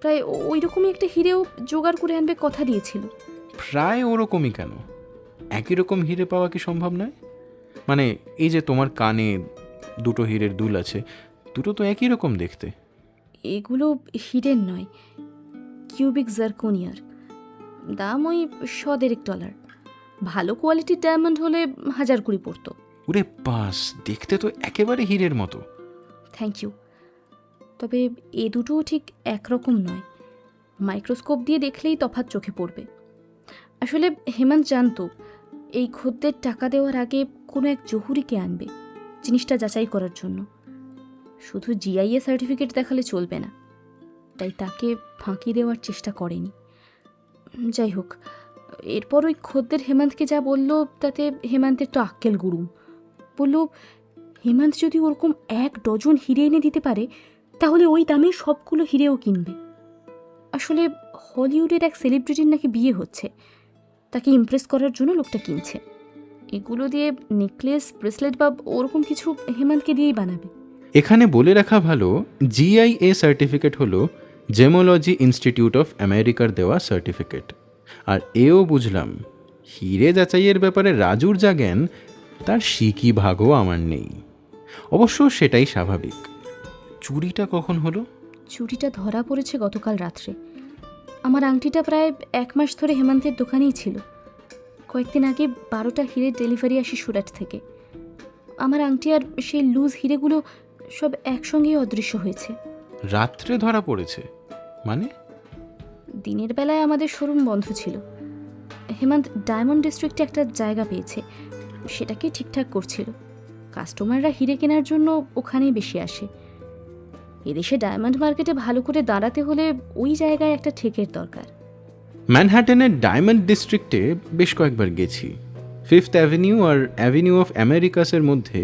প্রায় ওই রকমই একটা হিরেও জোগাড় করে আনবে কথা দিয়েছিল। প্রায় ওরকমই কেন? একই রকম হিরে পাওয়া কি সম্ভব নয়? মানে এই যে তোমার কানে দুটো হীরের দুল আছে, দুটো তো একই রকম দেখতে। এগুলো হিরের নয়, কিউবিক জারকোনিয়ার। দাম ওই $100 ভালো কোয়ালিটির ডায়মন্ড হলে 1020 পড়তো। ওরে বাস, দেখতে তো একেবারে হীরের মতো। Thank you. তবে এ দুটোও ঠিক একরকম নয়, মাইক্রোস্কোপ দিয়ে দেখলেই তফাৎ চোখে পড়বে। আসলে হেমন্ত জানতো এই খদ্দের টাকা দেওয়ার আগে কোনো এক জহুরিকে আনবে জিনিসটা যাচাই করার জন্য। শুধু জিআইএ সার্টিফিকেট দেখালে চলবে না, তাই তাকে ফাঁকি দেওয়ার চেষ্টা করেনি। যাই হোক, এরপর ওই খদ্দের হেমন্তকে যা বলল তাতে হেমন্তের তো আক্কেল গুরুম। বলল হেমন্ত যদি ওরকম 1 ডজন হিরে এনে দিতে পারে তাহলে ওই দামে সবগুলো হিরেও কিনবে। আসলে হলিউডের এক সেলিব্রিটির নাকি বিয়ে হচ্ছে, তাকে ইমপ্রেস করার জন্য লোকটা কিনছে। এগুলো দিয়ে নেকলেস, ব্রেসলেট বা ওরকম কিছু হেমন্তকে দিয়েই বানাবে। এখানে বলে রাখা ভালো, জিআইএ সার্টিফিকেট হলো জেমোলজি ইনস্টিটিউট অফ আমেরিকার দেওয়া সার্টিফিকেট। আর এও বুঝলাম, হিরে যাচাইয়ের ব্যাপারে রাজুর যা জ্ঞান তার সিকি ভাগও আমার নেই। অবশ্য সেটাই স্বাভাবিক। চুরিটা কখন হলো? চুরিটা ধরা পড়েছে গতকাল রাত্রে। আমার আংটিটা প্রায় 1 মাস ধরে হেমন্তের দোকানেই ছিল। কয়েকদিন আগে 12টা হিরের ডেলিভারি আসে সুরাট থেকে। আমার আংটি আর সেই লুজ হিরেগুলো সব একসঙ্গেই অদৃশ্য হয়েছে। রাত্রে ধরা পড়েছে মানে? দিনের বেলায় আমাদের শোরুম বন্ধ ছিল। হেমন্ত ডায়মন্ড ডিস্ট্রিক্টে একটা জায়গা পেয়েছে, সেটাকে ঠিকঠাক করছিল। কাস্টমাররা হিরে কেনার জন্য ওখানেই বেশি আসে। এদেশে ডায়মন্ড মার্কেটে ভালো করে দাঁড়াতে হলে ওই জায়গায় একটা ঠেকের দরকার। ম্যানহাটনের ডায়মন্ড ডিস্ট্রিক্টে বেশ কয়েকবার গেছি। 5th অ্যাভিনিউ আর অ্যাভিনিউ অফ আমেরিকাসের মধ্যে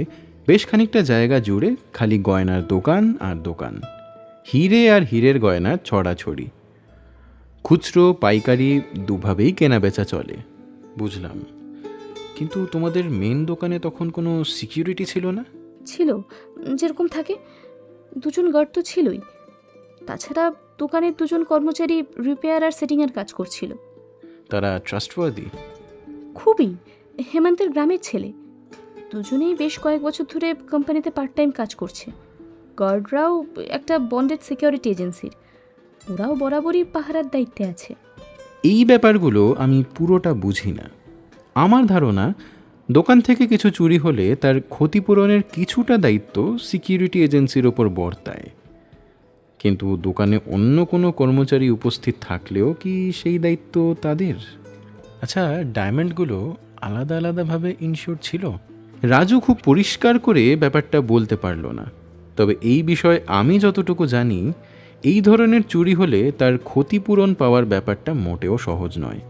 বেশ খানিকটা জায়গা জুড়ে খালি গয়নার দোকান আর দোকান, হিরে আর হীরের গয়নার ছড়াছড়ি। খুচরো পাইকারি দুভাবেই কেনা বেচা চলে, বুঝলাম। কিন্তু তোমাদের মেন দোকানে তখন কোনো সিকিউরিটি ছিল না? ছিল, যেরকম থাকে। 2 জন গার্ড তো ছিলই। তাছাড়া দোকানের 2 জন কর্মচারী রিপেয়ার আর সেটিংয়ের কাজ করছিল। তারা ট্রাস্টওয়ার্দি? খুবই। হেমন্তের গ্রামের ছেলে। দুজনেই বেশ কয়েক বছর ধরে কোম্পানিতে পার্ট টাইম কাজ করছে। গার্ডরাও একটা বন্ডেড সিকিউরিটি এজেন্সির। ওরাও বরাবরই পাহারার দায়িত্বে আছে। এই ব্যাপারগুলো আমি পুরোটা বুঝি না। আমার ধারণা, দোকান থেকে কিছু চুরি হলে তার ক্ষতিপূরণের কিছুটা দায়িত্ব সিকিউরিটি এজেন্সির ওপর বর্তায়। কিন্তু দোকানে অন্য কোনো কর্মচারী উপস্থিত থাকলেও কি সেই দায়িত্ব তাদের? আচ্ছা, ডায়মন্ডগুলো আলাদা আলাদাভাবে ইনশিওর ছিল? রাজু খুব পরিষ্কার করে ব্যাপারটা বলতে পারলো না। তবে এই বিষয়ে আমি যতটুকু জানি, এই ধরনের চুরি হলে তার ক্ষতিপূরণ পাওয়ার ব্যাপারটা মোটেও সহজ নয়।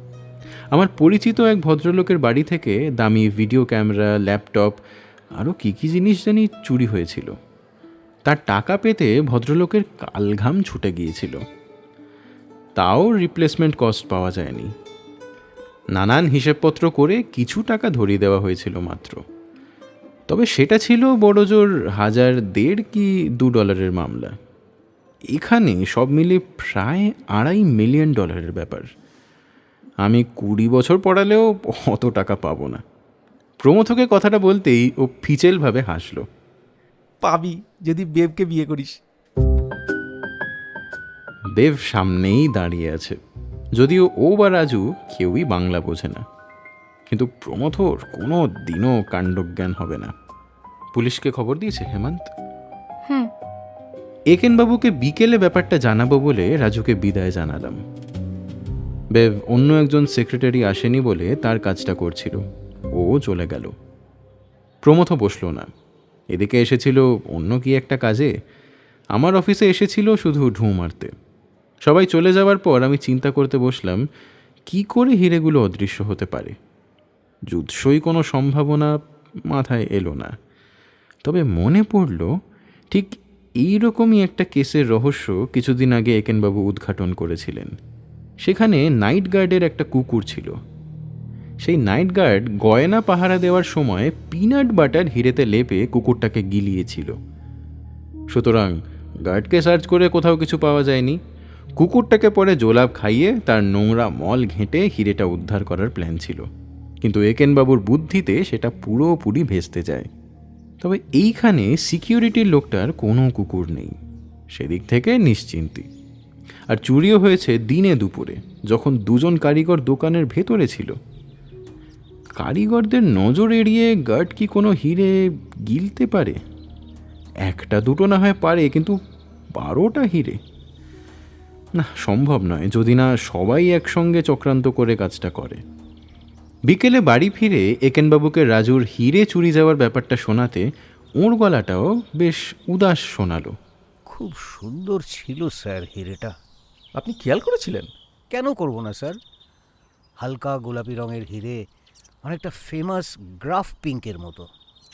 আমার পরিচিত এক ভদ্রলোকের বাড়ি থেকে দামি ভিডিও ক্যামেরা, ল্যাপটপ, আরও কী কী জিনিস জানি চুরি হয়েছিল। তার টাকা পেতে ভদ্রলোকের কালঘাম ছুটে গিয়েছিল, তাও রিপ্লেসমেন্ট কস্ট পাওয়া যায়নি। নানান হিসেবপত্র করে কিছু টাকা ধরিয়ে দেওয়া হয়েছিল মাত্র। তবে সেটা ছিল বড়জোর $1,000 কি $2 মামলা। এখানে সব মিলে প্রায় $2.5 মিলিয়ন ব্যাপার। আমি 20 বছর পড়ালেও অত টাকা পাবো না। প্রমথকে কথাটা বলতেই ও ফিচেলভাবে হাসল। পাবি যদি বেবকে বিয়ে করিস। বেভ সামনেই দাঁড়িয়ে আছে, যদিও ও বা রাজু কেউই বাংলা বোঝে না। কিন্তু প্রমথর কোনো দিনও কাণ্ডজ্ঞান হবে না। পুলিশকে খবর দিয়েছে হেমন্ত? হ্যাঁ। একেনবাবুকে বিকেলে ব্যাপারটা জানাবো বলে রাজুকে বিদায় জানালাম। বেভ অন্য একজন সেক্রেটারি আসেনি বলে তার কাজটা করছিল, ও চলে গেল। প্রমথ বসল না, এদিকে এসেছিল অন্য কি একটা কাজে। আমার অফিসে এসেছিল শুধু ঢুঁ মারতে। সবাই চলে যাওয়ার পর আমি চিন্তা করতে বসলাম, কি করে হিরেগুলো অদৃশ্য হতে পারে। যুৎসই কোনো সম্ভাবনা মাথায় এলো না। তবে মনে পড়ল ঠিক এইরকমই একটা কেসের রহস্য কিছুদিন আগে একেনবাবু উদ্ঘাটন করেছিলেন। সেখানে নাইট গার্ডের একটা কুকুর ছিল। সেই নাইট গার্ড গয়না পাহারা দেওয়ার সময় পিনাট বাটার হিরেতে লেপে কুকুরটাকে গিলিয়েছিল। সুতরাং গার্ডকে সার্চ করে কোথাও কিছু পাওয়া যায়নি। কুকুরটাকে পরে জোলাপ খাইয়ে তার নোংরা মল ঘেঁটে হিরেটা উদ্ধার করার প্ল্যান ছিল, কিন্তু একেনবাবুর বুদ্ধিতে সেটা পুরোপুরি ভেস্তে যায়। তবে এইখানে সিকিউরিটির লোকটার কোনো কুকুর নেই, সেদিক থেকে নিশ্চিন্তি। আর চুরিও হয়েছে দিনে দুপুরে, যখন দুজন কারিগর দোকানের ভেতরে ছিল। কারিগরদের নজর এড়িয়ে গার্ড কি কোনো হিরে গিলতে পারে? একটা দুটো না হয় পারে, কিন্তু 12টা হিরে না, সম্ভব নয়, যদি না সবাই একসঙ্গে চক্রান্ত করে কাজটা করে। বিকেলে বাড়ি ফিরে একেনবাবুকে রাজুর হিরে চুরি যাওয়ার ব্যাপারটা শোনাতে ওর গলাটাও বেশ উদাস শোনালো। খুব সুন্দর ছিল স্যার হিরেটা। আপনি খেয়াল করেছিলেন? কেন করব না স্যার? হালকা গোলাপি রঙের হিরে, অনেকটা ফেমাস গ্রাফ পিঙ্কের মতো।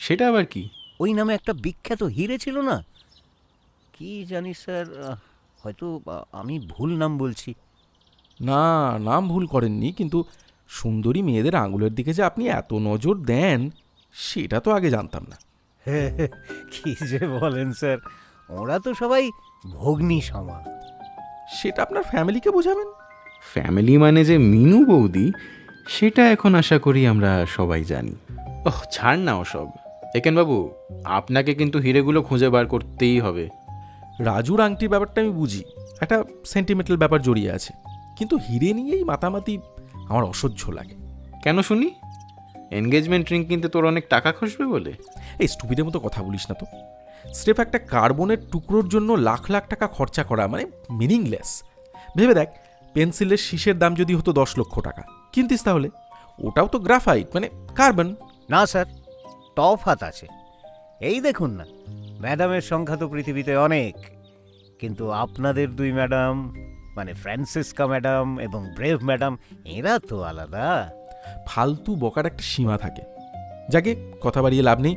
সেটা আবার কি? ওই নামে একটা বিখ্যাত হিরে ছিল না, কি জানি স্যার, হয়তো আমি ভুল নাম বলছি। না, নাম ভুল করেননি, কিন্তু সুন্দরী মেয়েদের আঙুলের দিকে যে আপনি এত নজর দেন সেটা তো আগে জানতাম না। কি যে বলেন স্যার, ওরা তো সবাই ভগ্নী সমান। সেটা আপনার ফ্যামিলিকে বোঝাবেন। ফ্যামিলি মানে যে মিনু বৌদি, সেটা এখন আশা করি আমরা সবাই জানি। ওহ, ছাড় না ওসব। একেনবাবু, আপনাকে কিন্তু হিরেগুলো খুঁজে বার করতেই হবে। রাজুর আংটির ব্যাপারটা আমি বুঝি, একটা সেন্টিমেন্টাল ব্যাপার জড়িয়ে আছে, কিন্তু হিরে নিয়েই মাতামাতি আমার অসহ্য লাগে। কেন শুনি? এনগেজমেন্ট রিং কিনতে তোর অনেক টাকা খসবে বলে? এই স্টুপিডের মতো কথা বলিস না তো। স্রেফ একটা কার্বনের টুকরোর জন্য লাখ লাখ টাকা খরচা করা মানে মিনিংলেস। ভেবে দেখ, পেন্সিলের শীষের দাম যদি হতো 10 লক্ষ টাকা, কিনতিস তাহলে? ওটাও তো গ্রাফাইট মানে কার্বন। না স্যার, তফাৎ আছে। এই দেখুন না, ম্যাডামের সংখ্যা তো পৃথিবীতে অনেক, কিন্তু আপনাদের দুই ম্যাডাম মানে ফ্রান্সিসকা ম্যাডাম এবং ব্রেভ ম্যাডাম, এরা তো আলাদা। ফালতু বকার একটা সীমা থাকে। যাকে কথা বাড়িয়ে লাভ নেই,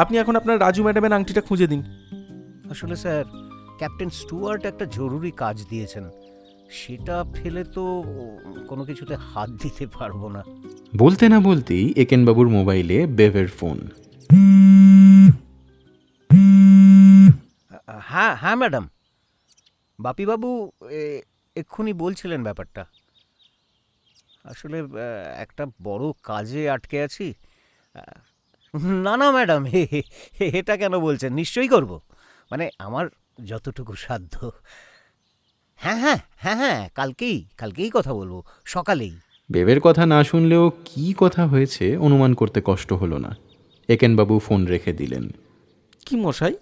আপনি এখন আপনার রাজু ম্যাডামের আংটিটা খুঁজে দিন। আসলে স্যার, ক্যাপ্টেন স্টুয়ার্ট একটা জরুরি কাজ দিয়েছেন, সেটা ফেলে তো কোনো কিছুতে হাত দিতে পারবো না। বলতে না বলতেই একেনবাবুর মোবাইলে বেভের ফোন। হ্যাঁ হ্যাঁ ম্যাডাম, বাপিবাবু এক্ষুনি বলছিলেন ব্যাপারটা। আসলে একটা বড় কাজে আটকে আছি। না না ম্যাডাম, এটা কেন বলছেন? নিশ্চয়ই করব, মানে আমার যতটুকু সাধ্য। হ্যাঁ হ্যাঁ হ্যাঁ হ্যাঁ, কালকেই কথা বলবো, সকালেই। বেবের কথা না শুনলেও কি কথা হয়েছে অনুমান করতে কষ্ট হলো না। একেনবাবু ফোন রেখে দিলেন। কি মশাই,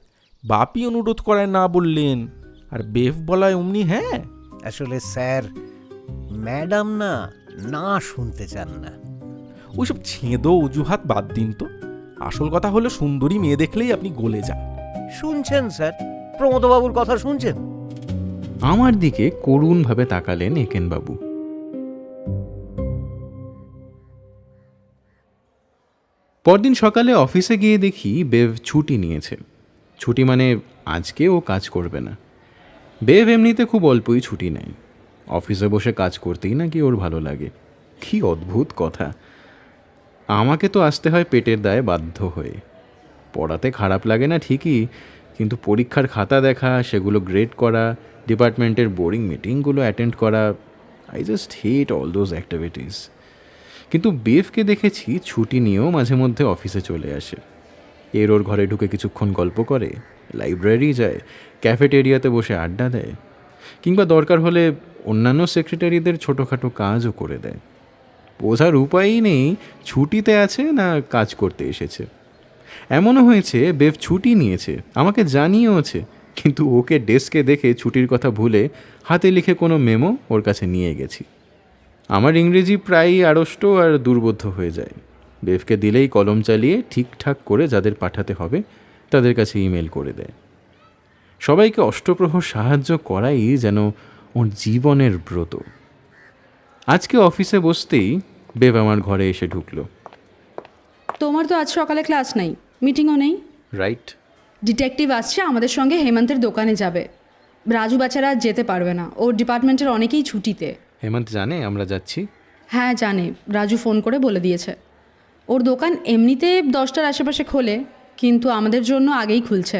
বাপি অনুরোধ করায় না বললেন, আর বেফ বলায় অমনি হ্যাঁ? আসলে স্যার, ম্যাডাম না না শুনতে চান না। ওইসব ছেঁদো অজুহাত বাদ দিন তো। আসল কথা হলো, সুন্দরী মেয়ে দেখলেই আপনি গলে যান। শুনছেন স্যার? প্রমোদবাবুর কথা শুনছেন? আমার দিকে করুণভাবে তাকালেন একেনবাবু। পরদিন সকালে অফিসে গিয়ে দেখি বেভ ছুটি নিয়েছে। ছুটি মানে আজকে ও কাজ করবে না। বেভ এমনিতে খুব অল্পই ছুটি নেয়। অফিসে বসে কাজ করতেই নাকি ওর ভালো লাগে। কি অদ্ভুত কথা! আমাকে তো আসতে হয় পেটের দায়ে বাধ্য হয়ে। পড়াতে খারাপ লাগে না ঠিকই, কিন্তু পরীক্ষার খাতা দেখা, সেগুলো গ্রেড করা, ডিপার্টমেন্টের বোরিং মিটিংগুলো অ্যাটেন্ড করা, I just hate all those activities. কিন্তু বেফকে দেখেছি ছুটি নিয়েও মাঝে মধ্যে অফিসে চলে আসে। ওর ঘরে ঢুকে কিছুক্ষণ গল্প করে, লাইব্রেরি যায়, ক্যাফেটেরিয়াতে বসে আড্ডা দেয়, কিংবা দরকার হলে অন্যান্য সেক্রেটারিদের ছোটোখাটো কাজও করে দেয়। বোঝার উপায়ই নেই ছুটিতে আছে না কাজ করতে এসেছে। এমনও হয়েছে বেফ ছুটি নিয়েছে, আমাকে জানিয়েওছে, কিন্তু ওকে ডেস্কে দেখে ছুটির কথা ভুলে হাতে লিখে কোনো মেমো ওর কাছে নিয়ে গেছি। আমার ইংরেজি প্রায়ই আড়ষ্ট আর দুর্বোধ্য হয়ে যায়। বেফকে দিলেই কলম চালিয়ে ঠিকঠাক করে যাদের পাঠাতে হবে তাদের কাছে ইমেল করে দেয়। সবাইকে অষ্টপ্রহর সাহায্য করাই যেন ওর জীবনের ব্রত। আজকে অফিসে বসতেই বেব আমার ঘরে এসে ঢুকলো। তোমার তো আজ সকালে ক্লাস নেই, মিটিংও নেই, রাইট। ডিটেকটিভ আসছে, আমাদের সঙ্গে হেমন্তের দোকানে যাবে। রাজু বেচারা আর যেতে পারবে না, ওর ডিপার্টমেন্টের অনেকেই ছুটিতে। হেমন্ত জানে আমরা যাচ্ছি? হ্যাঁ জানে, রাজু ফোন করে বলে দিয়েছে। ওর দোকান এমনিতে 10টার আশেপাশে খোলে, কিন্তু আমাদের জন্য আগেই খুলছে।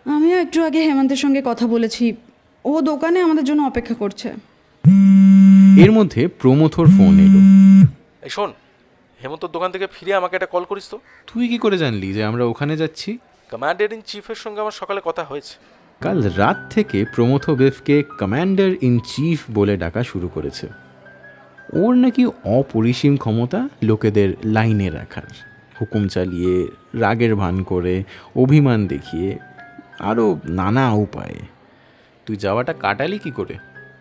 আমিও একটু আগে হেমন্তের সঙ্গে কথা বলেছি, ও দোকানে আমাদের জন্য অপেক্ষা করছে। এর মধ্যে প্রমথর ফোন এলো। এই শোন, হেমন্তর দোকান থেকে ফিরে আমাকে একটা কল করিস তো। তুই কি করে জানলি যে আমরা ওখানে যাচ্ছি? কমান্ডার ইন চিফের সঙ্গে আমার সকালে কথা হয়েছে। কাল রাত থেকে প্রমথ বেফকে কমান্ডার ইন চিফ বলে ডাকা শুরু করেছে। ওর নাকি অপরিসীম ক্ষমতা লোকেদের লাইনে রাখার, হুকুম চালিয়ে, রাগের ভান করে, অভিমান দেখিয়ে, আরও নানা উপায়ে। তুই যাওয়াটা কাটালি কি করে?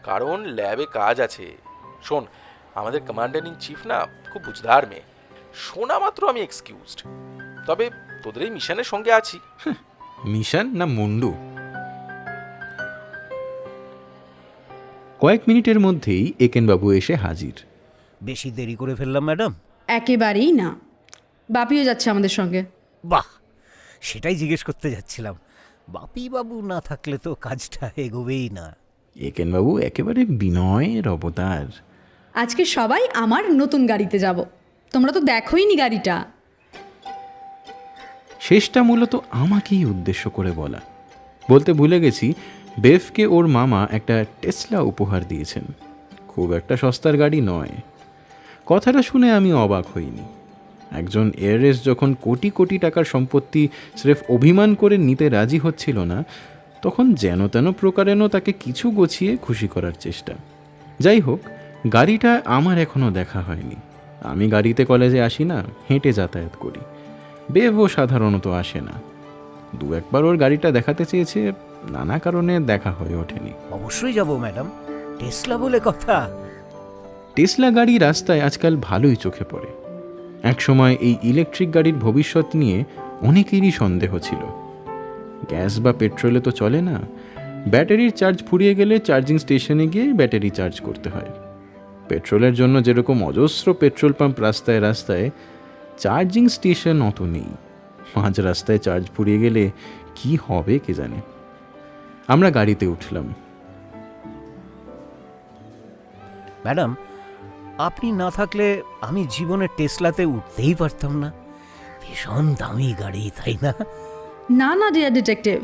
কারণ ল্যাবে কাজ আছে। শোন, আমাদের কমান্ডার ইন চিফ না খুব বুঝদার মেয়ে, শোনা মাত্র আমি এক্সকিউজড। তবে তোদের এই মিশনের সঙ্গে আছি। মিশন না মুন্ডু? কয়েক মিনিটের মধ্যেই একেনবাবু এসে হাজির। বেশি দেরি করে ফেললাম ম্যাডাম? একেবারেই না, বাপিও যাচ্ছে আমাদের সঙ্গে। বাহ, সেটাই জিজ্ঞেস করতে যাচ্ছিলাম। বাপি বাবু না থাকলে তো কাজটা এগোবেই না। একেনবাবু একেবারে বিনয়ের অবতার। আজকে সবাই আমার নতুন গাড়িতে যাব, তোমরা তো দেখোই নি গাড়িটা। শেষটা মূলত আমাকেই উদ্দেশ্য করে বলা। বলতে ভুলে গেছি, বেফকে ওর মামা একটা টেসলা উপহার দিয়েছেন। খুব একটা সস্তার গাড়ি নয়। কথাটা শুনে আমি অবাক হইনি। একজন এয়াররেস যখন কোটি কোটি টাকার সম্পত্তি স্রেফ অভিমান করে নিতে রাজি হচ্ছিল না, তখন যেন তেন প্রকারেণও তাকে কিছু গোছিয়ে খুশি করার চেষ্টা। যাই হোক, গাড়িটা আমার এখনও দেখা হয়নি। আমি গাড়িতে কলেজে আসি না, হেঁটে যাতায়াত করি। বেভও সাধারণত আসে না। দু একবার ওর গাড়িটা দেখাতে চেয়েছে, নানা কারণে দেখা হয়ে ওঠেনি। অবশ্যই যাব ম্যাডাম, টেসলা বলে কথা। টেসলা গাড়ি রাস্তায় আজকাল ভালোই চোখে পড়ে। একসময় এই ইলেকট্রিক গাড়ির ভবিষ্যৎ নিয়ে অনেকেরই সন্দেহ ছিল। গ্যাস বা পেট্রোলে তো চলে না, ব্যাটারির চার্জ ফুরিয়ে গেলে চার্জিং স্টেশনে গিয়ে ব্যাটারি চার্জ করতে হয়। পেট্রোলের জন্য যেরকম অজস্র পেট্রোল পাম্প রাস্তায় রাস্তায়, চার্জিং স্টেশন অত নেই। মাঝ রাস্তায় চার্জ ফুরিয়ে গেলে কি হবে কে জানে। আমরা গাড়িতে উঠলাম। ম্যাডাম, আপনি না থাকলে আমি জীবনে টেসলাতে উঠতেই পারতাম না। ভীষণ দামি গাড়ি, তাই না? না না ডিয়ার ডিটেকটিভ,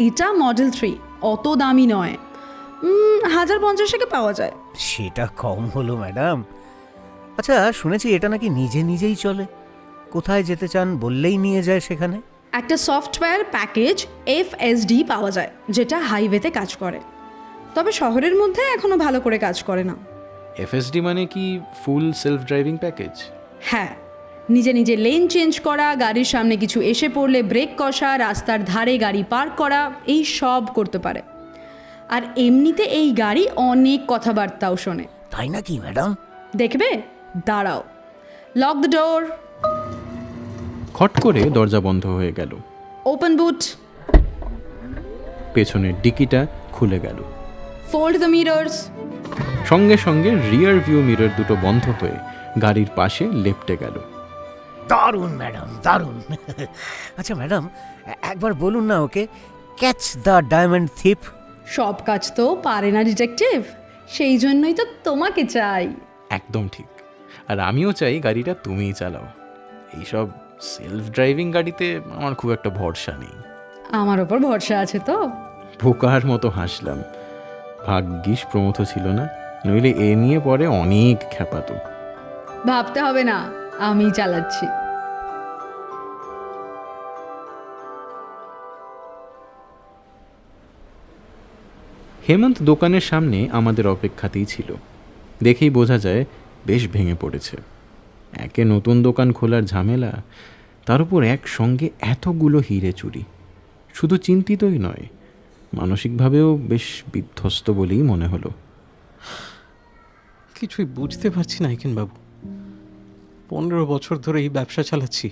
এটা মডেল 3, অত দামি নয়। 1050 পাওয়া যায়। সেটা কম হলো ম্যাডাম। আচ্ছা, শুনেছি এটা নাকি নিজে নিজেই চলে, কোথায় যেতে চান বললেই নিয়ে যায় সেখানে। একটা সফটওয়্যার প্যাকেজ FSD পাওয়া যায়, যেটা হাইওয়েতে কাজ করে, তবে শহরের মধ্যে এখনো ভালো করে কাজ করে না। এফএসডি মানে কি ফুল সেলফ ড্রাইভিং প্যাকেজ? হ্যাঁ, নিজে নিজে লেন চেঞ্জ করা, গাড়ির সামনে কিছু এসে পড়লে ব্রেক কষা, রাস্তার ধারে গাড়ি পার্ক করা, এই সব করতে পারে। আর এমনিতে এই গাড়ি অনেক কথাবার্তাও শোনে। তাই নাকি ম্যাডাম? দেখবে, দাঁড়াও, লক দ্য ডোর। খট করে দরজা বন্ধ হয়ে গেল। ওপেন বুট। পেছনের ডিকিটা খুলে গেল। Fold the mirrors. সঙ্গে সঙ্গে রিয়ার ভিউ মিরর দুটো বন্ধ হয়ে গাড়ির পাশে লেপ্টে গেল। দারুণ ম্যাডাম, দারুণ। আচ্ছা ম্যাডাম, একবার বলুন না ওকে, ক্যাচ দ্য ডায়মন্ড থিপ। সব কাজ তো পারে না ডিটেকটিভ, সেই জন্যই তো তোমাকে চাই। একদম ঠিক। আর আমিও চাই গাড়িটা তুমিই চালাও। এইসব সেলফ ড্রাইভিং গাড়িতে আমার খুব একটা ভরসা নেই। আমার ওপর ভরসা আছে তো? বোকার মতো হাসলাম। ভাগ্যিস প্রমথ ছিল না, নইলে এ নিয়ে পরে অনেক খ্যাপাতো। ভাবতে হবে না, আমি চালাচ্ছি। হেমন্ত দোকানের সামনে আমাদের অপেক্ষাতেই ছিল। দেখেই বোঝা যায় বেশ ভেঙে পড়েছে। একে নতুন দোকান খোলার ঝামেলা, তার উপর একসঙ্গে এতগুলো হিরে চুরি। শুধু চিন্তিতই নয়, মানসিকভাবেও বেশ বিধ্বস্ত বলেই মনে হলো। কিছুই বুঝতে পারছি না বাবু, 15 বছর ধরে এই ব্যবসা চালাচ্ছি,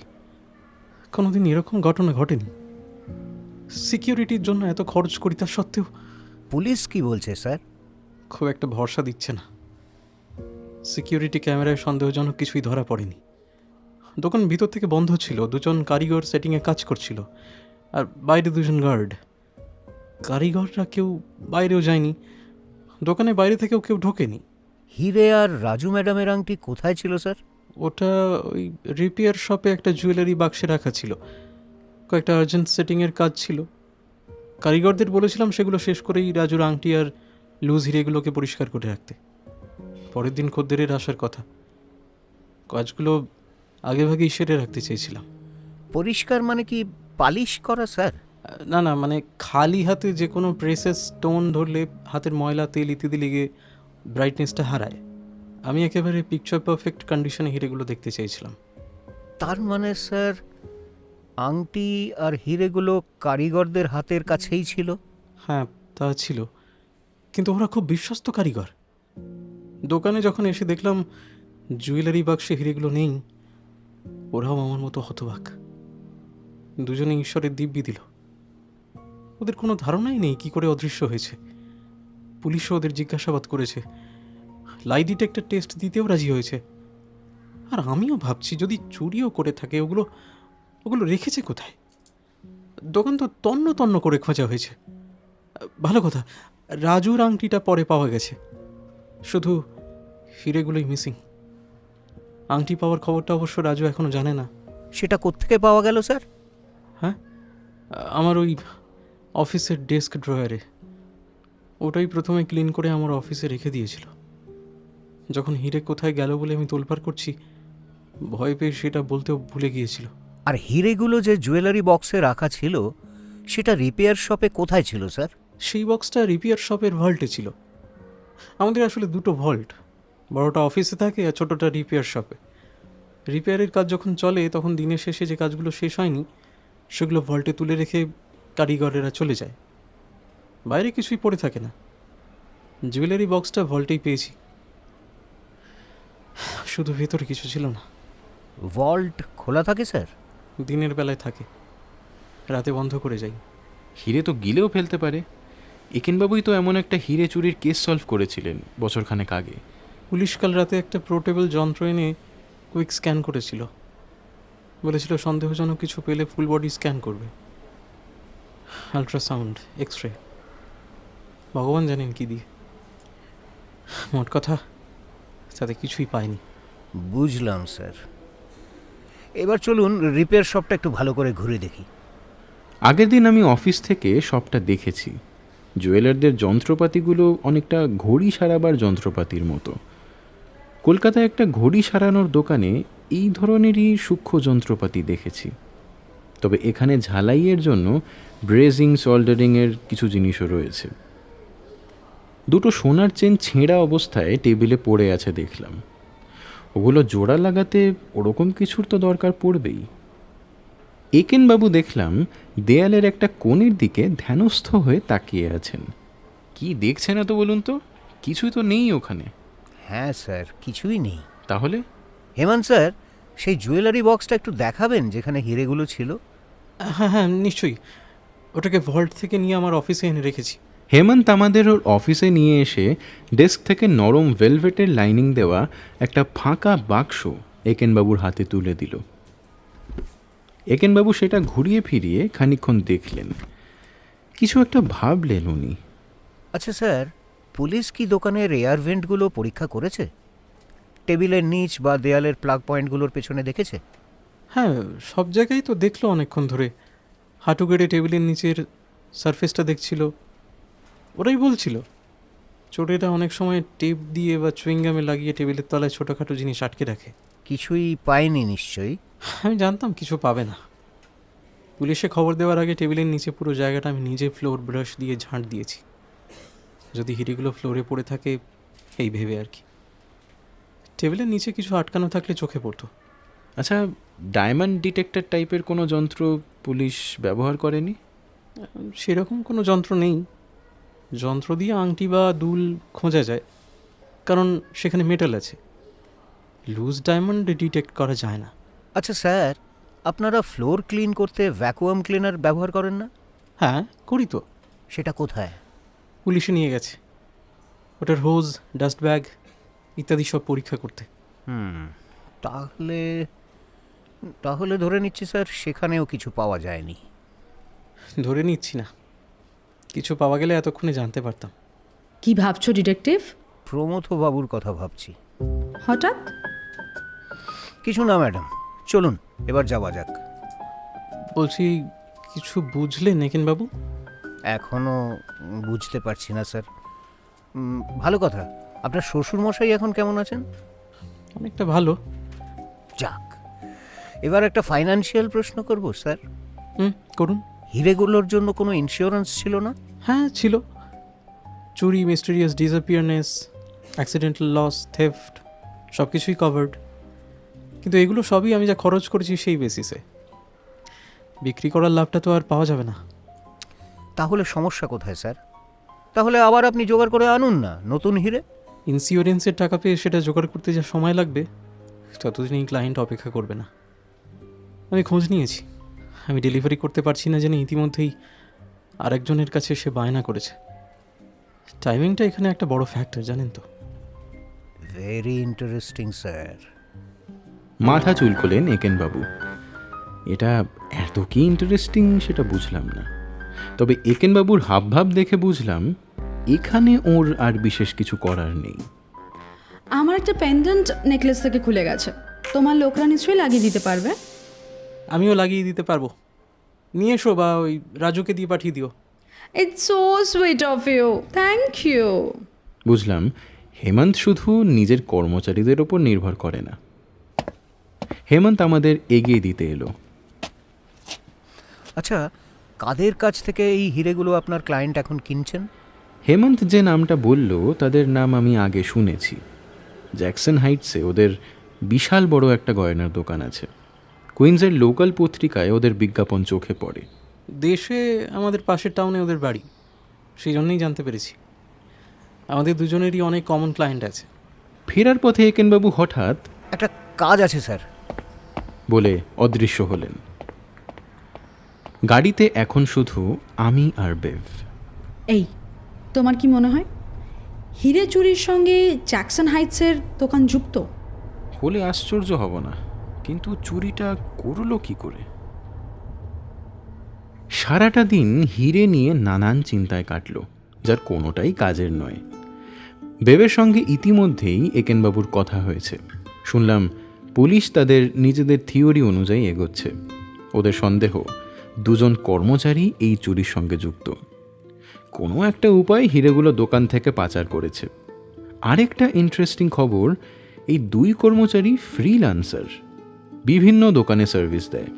কোনোদিন এরকম ঘটনা ঘটেনি। সিকিউরিটির জন্য এত খরচ করি, তা সত্ত্বেও পুলিশ কি বলছে স্যার? খুব একটা ভরসা দিচ্ছে না। সিকিউরিটি ক্যামেরায় সন্দেহজনক কিছুই ধরা পড়েনি। দোকান ভিতর থেকে বন্ধ ছিল, দুজন কারিগর সেটিংয়ে কাজ করছিল, আর বাইরে দুজন গার্ড। কারিগররা কেউ বাইরেও যায়নি, দোকানে বাইরে থেকেও কেউ ঢোকেনি। হিরে আর রাজু ম্যাডামের আংটি কোথায় ছিল স্যার? ওটা ওই রিপেয়ার শপে একটা জুয়েলারি বাক্সে রাখা ছিল। কয়েকটা আর্জেন্ট সেটিংয়ের কাজ ছিল। কারিগরদের বলেছিলাম সেগুলো শেষ করেই রাজুর আংটি আর লুজ হিরেগুলোকে পরিষ্কার করে রাখতে। পরের দিন খদ্দেরের আসার কথা, কাজগুলো আগেভাগেই সেরে রাখতে চেয়েছিলাম। পরিষ্কার মানে কি পালিশ করা স্যার? না না, মানে খালি হাতে যে কোনো প্রেসেস স্টোন ধরলে হাতের ময়লা, তেল ইত্যাদি লেগে ব্রাইটনেসটা হারায়। আমি একেবারে পিকচার পারফেক্ট কন্ডিশনে হিরেগুলো দেখতে চেয়েছিলাম। তার মানে স্যার আংটি আর হিরেগুলো কারিগরদের হাতের কাছেই ছিল? হ্যাঁ, তা ছিল, কিন্তু ওরা খুব বিশ্বস্ত কারিগর। দোকানে যখন এসে দেখলাম জুয়েলারি বাক্সে হিরেগুলো নেই, ওরাও আমার মতো হতবাক। দুজনে ঈশ্বরের দিব্যি দিল। ওদের কোনো ধারণাই নেই কি করে অদৃশ্য হয়েছে। পুলিশও ওদের জিজ্ঞাসাবাদ করেছে, লাই ডিটেক্টর টেস্ট দিতেও রাজি হয়েছে। আর আমিও ভাবছি যদি চুরিও করে থাকে ওগুলো ওগুলো রেখেছে কোথায়? দোকান তো তন্ন তন্ন করে খোঁজা হয়েছে। ভালো কথা, রাজুর আংটিটা পরে পাওয়া গেছে, শুধু হিরেগুলোই মিসিং। আংটি পাওয়ার খবরটা অবশ্য রাজু এখনো জানে না। সেটা কোত্থেকে পাওয়া গেল স্যার? হ্যাঁ, আমার ওই অফিসের ডেস্ক ড্রয়ারে। ওটাই প্রথমে ক্লিন করে আমার অফিসে রেখে দিয়েছিল। যখন হিরে কোথায় গেল বলে আমি তোলপাড় করছি, ভয় পেয়ে সেটা বলতেও ভুলে গিয়েছিল। আর হিরেগুলো যে জুয়েলারি বক্সে রাখা ছিল সেটা রিপেয়ার শপে কোথায় ছিল স্যার? সেই বক্সটা রিপেয়ার শপের ভল্টে ছিল। আমাদের আসলে দুটো ভল্ট, বড়টা অফিসে থাকে আর ছোটোটা রিপেয়ার শপে। রিপেয়ারের কাজ যখন চলে তখন দিনের শেষে যে কাজগুলো শেষ হয়নি সেগুলো ভল্টে তুলে রেখে কারিগরেরা চলে যায়, বাইরে কিছুই পড়ে থাকে না। জুয়েলারি বক্সটা ভল্টেই পেয়েছি, শুধু ভেতরে কিছু ছিল না। ভল্ট খোলা থাকে স্যার? দিনের বেলায় থাকে, রাতে বন্ধ করে যাই। হিরে তো গিলেও ফেলতে পারে। একেনবাবুই তো এমন একটা হিরে চুরির কেস সলভ করেছিলেন বছরখানেক আগে। পুলিশ কাল রাতে একটা পোর্টেবল যন্ত্র এনে কুইক স্ক্যান করেছিল। বলেছিল সন্দেহজনক কিছু পেলে ফুল বডি স্ক্যান করবে, আলট্রাসাউন্ড, এক্স রে, ভগবান জানেন কি দিয়ে। মোট কথা তাতে কিছুই পায়নি। বুঝলাম স্যার। এবার চলুন রিপেয়ার শপটা একটু ভালো করে ঘুরে দেখি। আগের দিন আমি অফিস থেকে সবটা দেখেছি। জুয়েলারদের যন্ত্রপাতিগুলো অনেকটা ঘড়ি সারাবার যন্ত্রপাতির মতো। কলকাতায় একটা ঘড়ি সারানোর দোকানে এই ধরনেরই সূক্ষ্ম যন্ত্রপাতি দেখেছি। তবে এখানে ঝালাইয়ের জন্য ব্রেজিং, সোল্ডারিংয়ের কিছু জিনিসও রয়েছে। দুটো সোনার চেন ছেঁড়া অবস্থায় টেবিলে পড়ে আছে দেখলাম। ওগুলো জোড়া লাগাতে ওরকম কিছুর তো দরকার পড়বেই। একেনবাবু দেখলাম দেয়ালের একটা কোণের দিকে ধ্যানস্থ হয়ে তাকিয়ে আছেন। কি দেখছে না তো বলুন তো? কিছুই তো নেই ওখানে। হ্যাঁ স্যার, কিছুই নেই। তাহলে হেমন্ত স্যার, সেই জুয়েলারি বক্সটা একটু দেখাবেন যেখানে হিরেগুলো ছিল? হ্যাঁ হ্যাঁ, নিশ্চয়ই। ওটাকে ভল্ট থেকে নিয়ে আমার অফিসে এনে রেখেছি। হেমন্ত আমাদের ওর অফিসে নিয়ে এসে ডেস্ক থেকে নরম ভেলভেটের লাইনিং দেওয়া একটা ফাঁকা বাক্স একেনবাবুর হাতে তুলে দিল। একেনবাবু সেটা ঘুরিয়ে ফিরিয়ে খানিকক্ষণ দেখলেন, কিছু একটা ভাবলেন উনি। আচ্ছা স্যার, পুলিশ কি দোকানের এয়ার ভেন্টগুলো পরীক্ষা করেছে? টেবিলের নিচ বা দেয়ালের প্লাগ পয়েন্টগুলোর পেছনে দেখেছে? হ্যাঁ, সব জায়গায় তো দেখলো অনেকক্ষণ ধরে। হাঁটু গেড়ে টেবিলের নিচের সারফেসটা দেখছিল। ওরাই বলছিল চোরেরা অনেক সময় টেপ দিয়ে বা চুইংগামে লাগিয়ে টেবিলের তলায় ছোটোখাটো জিনিস আটকে রাখে। কিছুই পায়নি নিশ্চয়ই? আমি জানতাম কিছু পাবে না। পুলিশে খবর দেওয়ার আগে টেবিলের নিচে পুরো জায়গাটা আমি নিজে ফ্লোর ব্রাশ দিয়ে ঝাঁট দিয়েছি, যদি হিরেগুলো ফ্লোরে পড়ে থাকে এই ভেবে আর কি। টেবিলের নিচে কিছু আটকানো থাকলে চোখে পড়তো। আচ্ছা, ডায়মন্ড ডিটেক্টর টাইপের কোনো যন্ত্র পুলিশ ব্যবহার করেনি? সেরকম কোনো যন্ত্র নেই। যন্ত্র দিয়ে আংটি বা দুল খোঁজা যায়, কারণ সেখানে মেটাল আছে। লুজ ডায়মন্ড ডিটেক্ট করা যায় না। আচ্ছা স্যার, আপনারা ফ্লোর ক্লিন করতে ভ্যাকুয়াম ক্লিনার ব্যবহার করেন না? হ্যাঁ, করি তো। সেটা কোথায়? পুলিশে নিয়ে গেছে ওটার হোজ, ডাস্ট ব্যাগ ইত্যাদি সব পরীক্ষা করতে। তাহলে তাহলে ধরে নিচ্ছি স্যার সেখানেও কিছু পাওয়া যায়নি। ধরে নিচ্ছি না, কিছু পাওয়া গেলে এতক্ষণে জানতে পারতাম। কি ভাবছো ডিটেকটিভ? প্রমথ বাবুর কথা ভাবছি। হঠাৎ? কিছু না ম্যাডাম, চলুন এবার যাওয়া যাক। বলছি, কিছু বুঝলেন একেনবাবু? এখনও বুঝতে পারছি না স্যার। ভালো কথা, আপনার শ্বশুরমশাই এখন কেমন আছেন? অনেকটা ভালো। যাক, এবার একটা ফাইন্যান্সিয়াল প্রশ্ন করব স্যার। করুন। হিরেগুলোর জন্য কোনো ইন্স্যুরেন্স ছিল না? হ্যাঁ ছিল, চুরি, মিস্টেরিয়াস ডিসঅ্যাপিয়ারনেস, অ্যাক্সিডেন্টাল লস, থেফট, সব কিছুই কভার্ড। কিন্তু এগুলো সবই আমি যা খরচ করেছি সেই বেসিসে। বিক্রি করার লাভটা তো আর পাওয়া যাবে না। তাহলে সমস্যা কোথায় স্যার? তাহলে আবার আপনি জোগাড় করে আনুন না নতুন হিরে। ইন্স্যুরেন্সের টাকা পেয়ে সেটা জোগাড় করতে যা সময় লাগবে, ততদিন এই ক্লায়েন্ট অপেক্ষা করবে না। আমি খোঁজ নিয়েছি, আমি ডেলিভারি করতে পারছি না জেনে ইতিমধ্যেই আরেকজনের কাছে সে বায়না করেছে। টাইমিংটা এখানে একটা বড় ফ্যাক্টর, জানেন তো। Very interesting sir. মাথা চুলকোলেন একেনবাবু। এটা এত কি ইন্টারেস্টিং সেটা বুঝলাম না, তবে একেনবাবুর হাবভাব দেখে বুঝলাম এখানে ওর আর বিশেষ কিছু করার নেই। আমার একটা পেন্ডেন্ট নেকলেস থেকে খুলে গেছে, তোমার লোকরা নিশ্চয়ই লাগিয়ে দিতে পারবে। আমিও লাগিয়ে দিতে পারবো, নিয়ে এসো বা ওই রাজুকে দিয়ে পাঠিয়ে দিও। It's so sweet of you, thank you. বুঝলাম হেমন্ত শুধু নিজের কর্মচারীদের ওপর নির্ভর করে না। হেমন্ত আমাদের এগিয়ে দিতে এলো। আচ্ছা, কাদের কাছ থেকে এই হিরেগুলো আপনার ক্লায়েন্ট এখন কিনছেন? হেমন্ত যে নামটা বলল তাদের নাম আমি আগে শুনেছি। জ্যাকসন হাইটসে ওদের বিশাল বড় একটা গয়নার দোকান আছে। কুইন্সের লোকাল পত্রিকায় ওদের বিজ্ঞাপন চোখে পড়ে। দেশে আমাদের পাশের টাউনে ওদের বাড়ি, সেই জন্যই জানতে পেরেছি। আমাদের দুজনেরই অনেক কমন ক্লায়েন্ট আছে। ফেরার পথে একেনবাবু হঠাৎ একটা কাজ আছে স্যার বলে অদৃশ্য হলেন। গাড়িতে এখন শুধু আমি আর বেভ। এই, তোমার কি মনে হয় হিরে চুরির সঙ্গে জ্যাকসন হাইটসের দোকান যুক্ত? হলে আশ্চর্য হব না, কিন্তু চুরিটা করলো কি করে? সারাটা দিন হিরে নিয়ে নানান চিন্তায় কাটলো, যার কোনোটাই কাজের নয়। বেবের সঙ্গে ইতিমধ্যেই একেনবাবুর কথা হয়েছে। শুনলাম পুলিশ তাদের নিজেদের থিওরি অনুযায়ী এগোচ্ছে। ওদের সন্দেহ দুজন কর্মচারী এই চুরির সঙ্গে যুক্ত। কোনো একটা উপায় হিরেগুলো দোকান থেকে পাচার করেছে। আরেকটা ইন্টারেস্টিং খবর, এই দুই কর্মচারী ফ্রিল্যান্সার, বিভিন্ন দোকানে সার্ভিস দেয়।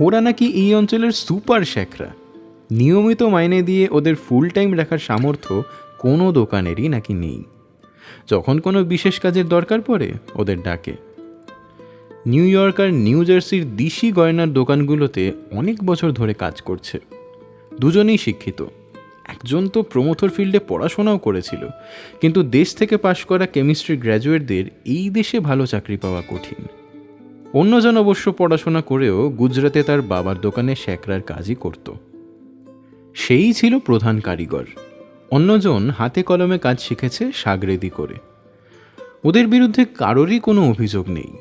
ওরা নাকি এই অঞ্চলের সুপার শেখরা। নিয়মিত মাইনে দিয়ে ওদের ফুল টাইম রাখার সামর্থ্য কোনো দোকানেরই নাকি নেই। যখন কোনো বিশেষ কাজের দরকার পড়ে ওদের ডাকে। নিউ ইয়র্ক আর নিউ জার্সির দিশি গয়নার দোকানগুলোতে অনেক বছর ধরে কাজ করছে। দুজনেই শিক্ষিত। একজন তো প্রমোথর ফিল্ডে পড়াশোনাও করেছিল, কিন্তু দেশ থেকে পাশ করা কেমিস্ট্রি গ্র্যাজুয়েটদের এই দেশে ভালো চাকরি পাওয়া কঠিন। অন্যজন অবশ্য পড়াশোনা করেও গুজরাতে তার বাবার দোকানে শেখরার কাজই করত। সেই ছিল প্রধান কারিগর। অন্যজন হাতে কলমে কাজ শিখেছে সাগরেদি করে। ওদের বিরুদ্ধে কারোরই কোনো অভিযোগ নেই।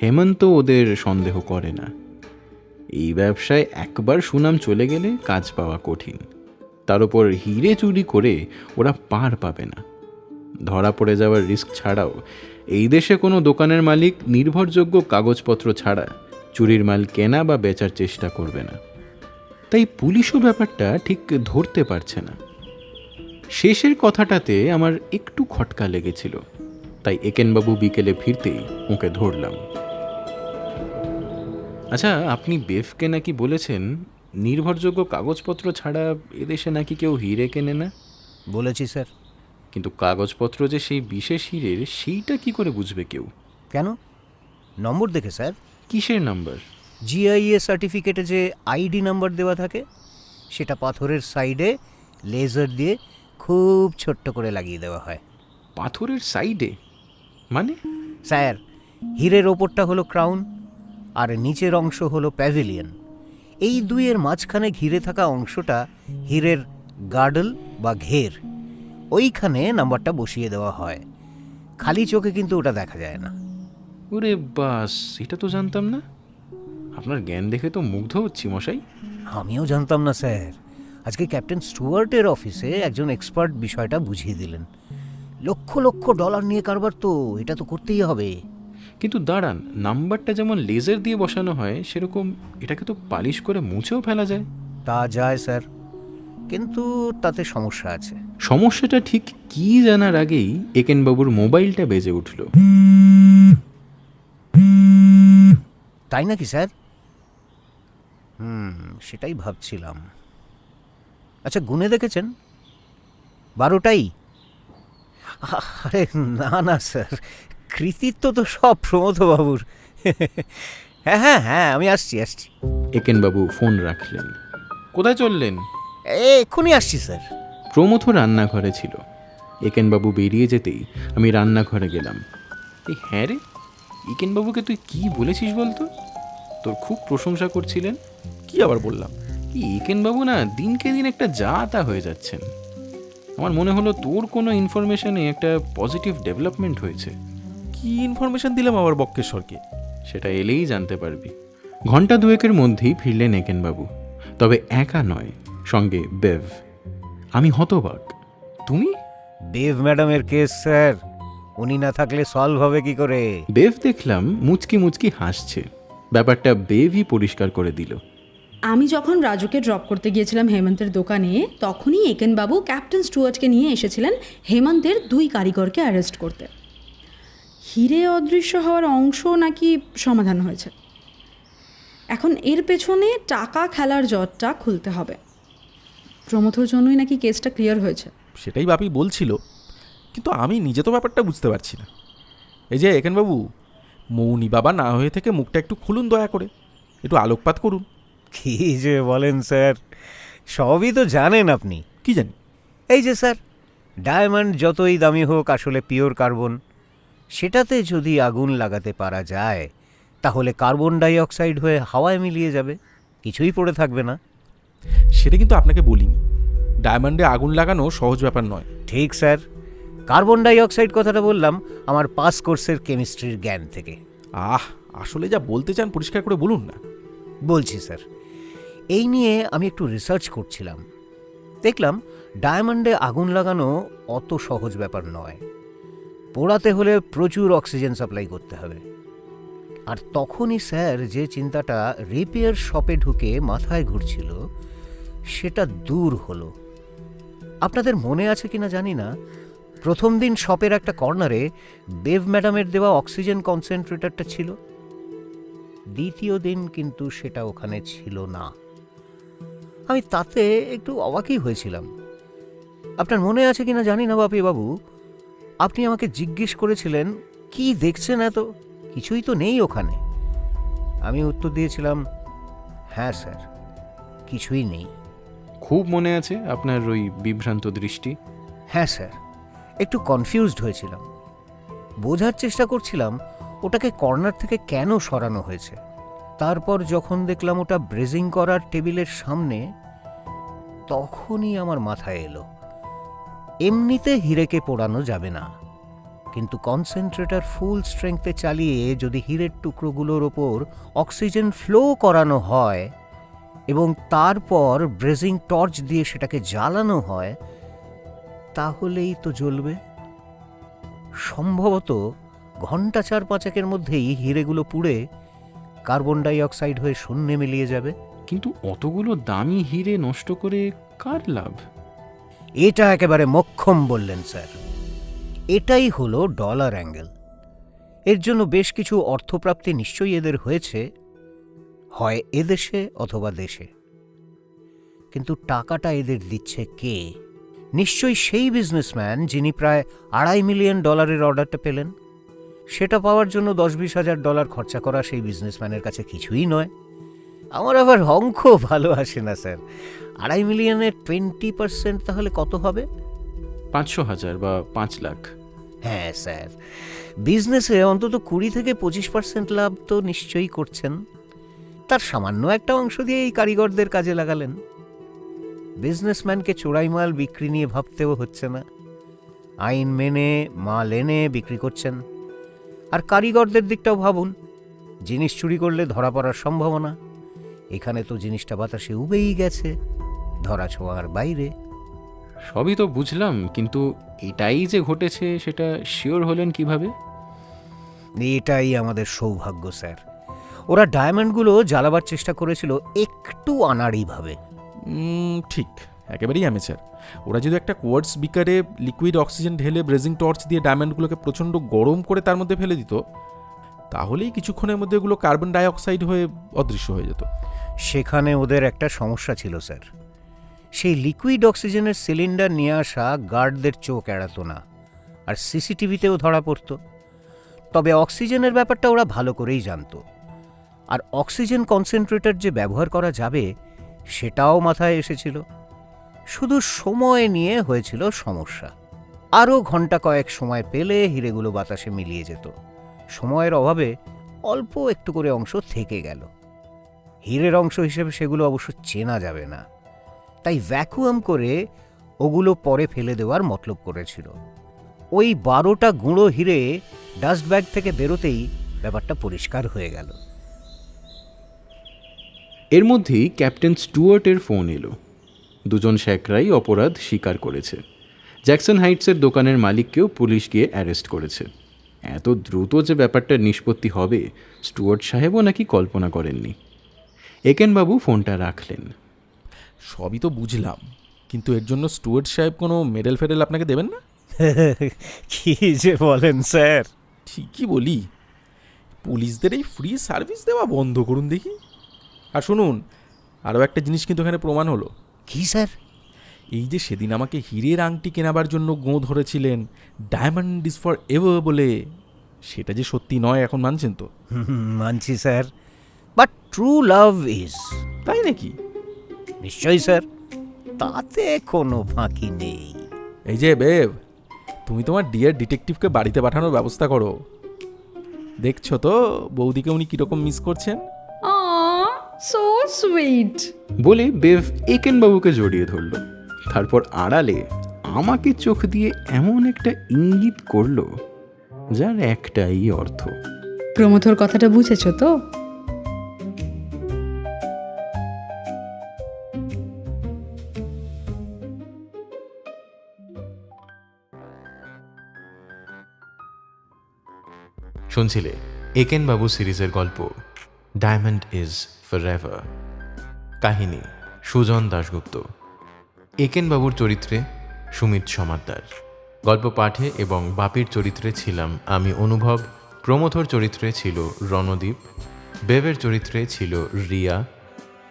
হেমন্ত ওদের সন্দেহ করে না। এই ব্যবসায় একবার সুনাম চলে গেলে কাজ পাওয়া কঠিন। তার উপর হিরে চুরি করে ওরা পার পাবে না। ধরা পড়ে যাওয়ার রিস্ক ছাড়াও এই দেশে কোনো দোকানের মালিক নির্ভরযোগ্য কাগজপত্র ছাড়া চুরির মাল কেনা বা বেচার চেষ্টা করবে না। তাই পুলিশও ব্যাপারটা ঠিক ধরতে পারছে না। শেষের কথাটাতে আমার একটু খটকা লেগেছিল, তাই একেনবাবু বিকেলে ফিরতেই ওকে ধরলাম। আচ্ছা, আপনি বেফকে নাকি বলেছেন নির্ভরযোগ্য কাগজপত্র ছাড়া এদেশে নাকি কেউ হিরে কেনে না? বলেছি স্যার। কিন্তু কাগজপত্র যে সেই বিশেষ হিরের, সেইটা কি করে বুঝবে কেউ? কেন? নম্বর দেখে স্যার। কিসের নাম্বার? জিআইএ সার্টিফিকেটে যে আইডি নাম্বার দেওয়া থাকে, সেটা পাথরের সাইডে লেজার দিয়ে খুব ছোট্ট করে লাগিয়ে দেওয়া হয়। পাথরের সাইডে মানে? স্যার, হীরের ওপরটা হলো ক্রাউন আর নিচের অংশ হলো প্যাভিলিয়ন। এই দুইয়ের মাঝখানে ঘিরে থাকা অংশটা হীরের গার্ডল বা ঘের। ওইখানে নাম্বারটা বসিয়ে দেওয়া হয়। খালি চোখে কিন্তু ওটা দেখা যায় না। ওরে বাস, এটা তো জানতাম না। আপনার জ্ঞান দেখে তো মুগ্ধ হচ্ছি মশাই। আমিও জানতাম না স্যার। আজকে ক্যাপ্টেন স্টুয়ার্টের অফিসে একজন এক্সপার্ট বিষয়টা বুঝিয়ে দিলেন। লক্ষ লক্ষ ডলার নিয়ে কারবার তো, এটা তো করতেই হবে। কিন্তু দাঁড়ান, নাম্বারটা যেমন লেজার দিয়ে বসানো হয় সেরকম এটাকে তো পালিশ করে মুছেও ফেলা যায়। তা যায় স্যার, কিন্তু তাতে সমস্যা আছে। সমস্যাটা ঠিক কি জানার আগেই একেনবাবুর মোবাইলটা বেজে উঠল। তাই নাকি স্যার? সেটাই ভাবছিলাম। আচ্ছা, গুনে দেখেছেন? 12টাই? আরে না না স্যার, কৃতিত্ব তো সব প্রমথবাবুর। হ্যাঁ হ্যাঁ হ্যাঁ, আমি আসছি। একেনবাবু ফোন রাখলেন। কোথায় চললেন? এক্ষুনি আসছি স্যার। প্রমথ রান্নাঘরে ছিল। একেনবাবু বেরিয়ে যেতেই আমি রান্নাঘরে গেলাম। এই হ্যাঁ রে, একেনবাবুকে তুই কি বলেছিস বলতো? তোর খুব প্রশংসা করছিলেন। কি আবার বললাম? এই একেনবাবু না দিনকে দিন একটা যা তা হয়ে যাচ্ছেন। আমার মনে হলো তোর কোনো ইনফরমেশনে একটা পজিটিভ ডেভেলপমেন্ট হয়েছে। কি ইনফরমেশন দিলাম আবার বক্কেশ্বরকে? সেটা এলেই জানতে পারবি। ঘন্টা দুয়েকের মধ্যেই ফিরলেন একেনবাবু। তবে একা নয়, সঙ্গে বেভ। আমি হতবাক। তুমি? বেভ ম্যাডামের কেস স্যার, উনি না থাকলে সলভ হবে কি করে? বেভ দেখলাম মুচকি মুচকি হাসছে। ব্যাপারটা বেভই পরিষ্কার করে দিল। আমি যখন রাজুকে ড্রপ করতে গিয়েছিলাম হেমন্তের দোকানে, তখনই একেনবাবু ক্যাপ্টেন স্টুয়ার্টকে নিয়ে এসেছিলেন হেমন্তের 2 কারিগরকে অ্যারেস্ট করতে। হিরে অদৃশ্য হওয়ার অংশ নাকি সমাধান হয়েছে। এখন এর পেছনে টাকা খেলার জটটা খুলতে হবে। প্রমথর জন্যই নাকি কেসটা ক্লিয়ার হয়েছে। সেটাই বাপি বলছিল, কিন্তু আমি নিজে তো ব্যাপারটা বুঝতে পারছি না। এই যে একেনবাবু, মৌনি বাবা না হয়ে থেকে মুখটা একটু খুলুন, দয়া করে একটু আলোকপাত করুন। কি যে বলেন স্যার, সবই তো জানেন আপনি। কি জানি? এই যে স্যার, ডায়মন্ড যতই দামি হোক আসলে পিওর কার্বন। সেটাতে যদি আগুন লাগাতে পারা যায় তাহলে কার্বন ডাই অক্সাইড হয়ে হাওয়ায় মিলিয়ে যাবে, কিছুই পড়ে থাকবে না। সেটা কিন্তু আপনাকে বলিনি। ডায়মন্ডে আগুন লাগানো সহজ ব্যাপার নয়। ঠিক স্যার, কার্বন ডাই অক্সাইড কথাটা বললাম আমার পাস কোর্সের কেমিস্ট্রির জ্ঞান থেকে। আসলে যা বলতে চান পরিষ্কার করে বলুন না। বলছি স্যার, এই নিয়ে আমি একটু রিসার্চ করছিলাম। দেখলাম ডায়মন্ডে আগুন লাগানো অত সহজ ব্যাপার নয়। পোড়াতে হলে প্রচুর অক্সিজেন সাপ্লাই করতে হবে। আর তখনই স্যার যে চিন্তাটা রিপেয়ার শপে ঢুকে মাথায় ঘুরছিল সেটা দূর হলো। আপনাদের মনে আছে কিনা জানি না, প্রথম দিন শপের একটা কর্নারে বেভ ম্যাডামের দেওয়া অক্সিজেন কনসেন্ট্রেটরটা ছিল। দ্বিতীয় দিন কিন্তু সেটা ওখানে ছিল না। আমি তাতে একটু অবাকই হয়েছিলাম। আপনার মনে আছে কিনা জানি না বাপি বাবু, আপনি আমাকে জিজ্ঞেস করেছিলেন কি দেখছেন, এত কিছুই তো নেই ওখানে। আমি উত্তর দিয়েছিলাম, হ্যাঁ স্যার, কিছুই নেই। খুব মনে আছে আপনার ওই বিভ্রান্ত দৃষ্টি। হ্যাঁ স্যার, একটু কনফিউজড হয়েছিলাম। বোঝার চেষ্টা করছিলাম ওটাকে কর্নার থেকে কেন সরানো হয়েছে। তারপর যখন দেখলাম ওটা ব্রেজিং করার টেবিলের সামনে, তখনই আমার মাথায় এলো এমনিতে হিরেকে পোড়ানো যাবে না, কিন্তু কনসেন্ট্রেটর ফুল স্ট্রেংথে চালিয়ে যদি হিরের টুকরোগুলোর ওপর অক্সিজেন ফ্লো করানো হয় এবং তারপর ব্রেজিং টর্চ দিয়ে সেটাকে জ্বালানো হয়, তাহলেই তো জ্বলবে। সম্ভবত ঘন্টা 4-5 মধ্যেই হিরেগুলো পুড়ে কার্বন ডাই অক্সাইড হয়ে শূন্যে মিলিয়ে যাবে। কিন্তু অতগুলো দামি হিরে নষ্ট করে কার লাভ? এটা একেবারে মোক্ষম বললেন স্যার। এটাই হলো ডলার অ্যাঙ্গেল। এর জন্য বেশ কিছু অর্থপ্রাপ্তি নিশ্চয়ই এদের হয়েছে, হয় এদেশে অথবা দেশে। কিন্তু টাকাটা এদের দিচ্ছে কে? নিশ্চয়ই সেই বিজনেসম্যান যিনি প্রায় $2.5 মিলিয়ন অর্ডারটা পেলেন। সেটা পাওয়ার জন্য $10-20 খরচা করা সেই বিজনেসম্যানের কাছে কিছুই নয়। আমার আবার অঙ্ক ভালো আসে না স্যার। 2.5 মিলিয়নের 20% তাহলে কত হবে? 500,000 বা 5 লাখ। হ্যাঁ স্যার, বিজনেসে অন্তত 20-25% লাভ তো নিশ্চয়ই করছেন। তার সামান্য একটা অংশ দিয়ে এই কারিগরদের কাজে লাগালেন। বিজনেসম্যানকে চোরাই মাল বিক্রি নিয়ে ভাবতেও হচ্ছে না, আইন মেনে মাল এনে বিক্রি করছেন। আর কারিগরদের দিকটাও ভাবুন, জিনিস চুরি করলে ধরা পড়ার সম্ভাবনা, এখানে তো জিনিসটা বাতাসে উবেই গেছে, ধরা ছোঁয়ার বাইরে। সবই তো বুঝলাম, কিন্তু এটাই যে ঘটেছে সেটা শিওর হলেন কিভাবে? এটাই আমাদের সৌভাগ্য স্যার। ওরা ডায়মন্ডগুলো জ্বালাবার চেষ্টা করেছিল একটু আনাড়িভাবে। ঠিক, একেবারেই অ্যামেচার। ওরা যদি একটা কোয়ার্টস বিকারে লিকুইড অক্সিজেন ঢেলে ব্রেজিং টর্চ দিয়ে ডায়মন্ডগুলোকে প্রচণ্ড গরম করে তার মধ্যে ফেলে দিত, তাহলেই কিছুক্ষণের মধ্যে এগুলো কার্বন ডাইঅক্সাইড হয়ে অদৃশ্য হয়ে যেত। সেখানে ওদের একটা সমস্যা ছিল স্যার। সেই লিকুইড অক্সিজেনের সিলিন্ডার নিয়ে আসা গার্ডদের চোখ এড়াতো না, আর সিসিটিভিতেও ধরা পড়তো। তবে অক্সিজেনের ব্যাপারটা ওরা ভালো করেই জানতো, আর অক্সিজেন কনসেন্ট্রেটর যে ব্যবহার করা যাবে সেটাও মাথায় এসেছিল। শুধু সময় নিয়ে হয়েছিল সমস্যা। আরও ঘন্টা কয়েক সময় পেলে হিরেগুলো বাতাসে মিলিয়ে যেত। সময়ের অভাবে অল্প একটু করে অংশ থেকে গেল। হীরের অংশ হিসেবে সেগুলো অবশ্য চেনা যাবে না, তাই ভ্যাকুয়াম করে ওগুলো পরে ফেলে দেওয়ার মতলব করেছিল। ওই 12টা গুঁড়ো হিরে ডাস্ট ব্যাগ থেকে বেরোতেই ব্যাপারটা পরিষ্কার হয়ে গেল। এর মধ্যেই ক্যাপ্টেন স্টুয়ার্টের ফোন এলো। দুজন শ্যাকরাই অপরাধ স্বীকার করেছে। জ্যাকসন হাইটসের দোকানের মালিককেও পুলিশ গিয়ে অ্যারেস্ট করেছে। এত দ্রুত যে ব্যাপারটার নিষ্পত্তি হবে স্টুয়ার্ট সাহেবও নাকি কল্পনা করেননি। একেনবাবু ফোনটা রাখলেন। সবই তো বুঝলাম, কিন্তু এর জন্য স্টুয়ার্ট সাহেব কোনো মেডেল ফেডেল আপনাকে দেবেন না? কি যে বলেন স্যার! ঠিকই বলি, পুলিশদের এই ফ্রি সার্ভিস দেওয়া বন্ধ করুন দেখি। আর শুনুন, আরও একটা জিনিস কিন্তু এখানে প্রমাণ হলো। কি স্যার? এই যে সেদিন আমাকে হীরের আংটি কেনাবার জন্য গোঁ ধরেছিলেন ডায়মন্ড ইজ ফর এভার বলে, সেটা যে সত্যি নয় এখন মানছেন তো? মানছি sir, but true love is. তাই নাকি? নিশ্চয়ই স্যার, তাতে কোনো ফাঁকি নেই। এই যে বেব, তুমি তোমার ডিয়ার ডিটেকটিভকে বাড়িতে পাঠানোর ব্যবস্থা করো। দেখছো তো বৌদিকে উনি কীরকম মিস করছেন। Aw, so sweet. বলে বেভ একেনবাবুকে জড়িয়ে ধরল। তারপর আড়ালে আমাকে চোখ দিয়ে এমন একটা ইঙ্গিত করল যার একটাই অর্থ। প্রমথর কথাটা বুঝেছো তো? শুনছিলে একেনবাবু সিরিজের গল্প ডায়মন্ড ইজ ফরএভার। কাহিনী সুজন দাশগুপ্ত। একেনবাবুর চরিত্রে সুমিত সমাদ্দার। গল্প পাঠে এবং বাপির চরিত্রে ছিলাম আমি অনুভব। প্রমথর চরিত্রে ছিল রণদীপ। বেবের চরিত্রে ছিল রিয়া।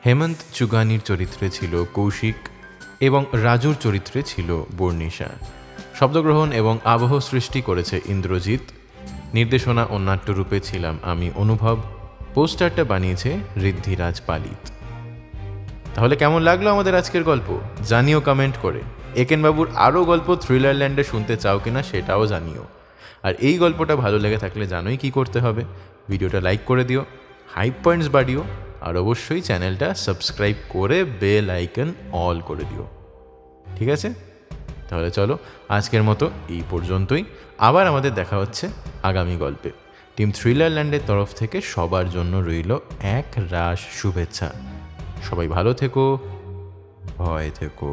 হেমন্ত চুগানির চরিত্রে ছিল কৌশিক এবং রাজুর চরিত্রে ছিল বর্ণিশা। শব্দগ্রহণ এবং আবহ সৃষ্টি করেছে ইন্দ্রজিৎ। নির্দেশনা ও নাট্যরূপে ছিলাম আমি অনুভব। পোস্টারটা বানিয়েছে ঋদ্ধিরাজ পালিত। তাহলে কেমন লাগলো আমাদের আজকের গল্প জানিও কমেন্ট করে। একেনবাবুর আরও গল্প থ্রিলার ল্যান্ডে শুনতে চাও কিনা সেটাও জানিও। আর এই গল্পটা ভালো লেগে থাকলে জানোই কি করতে হবে, ভিডিওটা লাইক করে দিও, হাইপ পয়েন্টস বাড়িও, আর অবশ্যই চ্যানেলটা সাবস্ক্রাইব করে বেল আইকন অল করে দিও। ঠিক আছে, তাহলে চলো আজকের মতো এই পর্যন্তই। আবার আমাদের দেখা হচ্ছে আগামী গল্পে। টিম থ্রিলার ল্যান্ডের তরফ থেকে সবার জন্য রইল এক রাশ শুভেচ্ছা। সবাই ভালো থেকো, ভয় থেকো।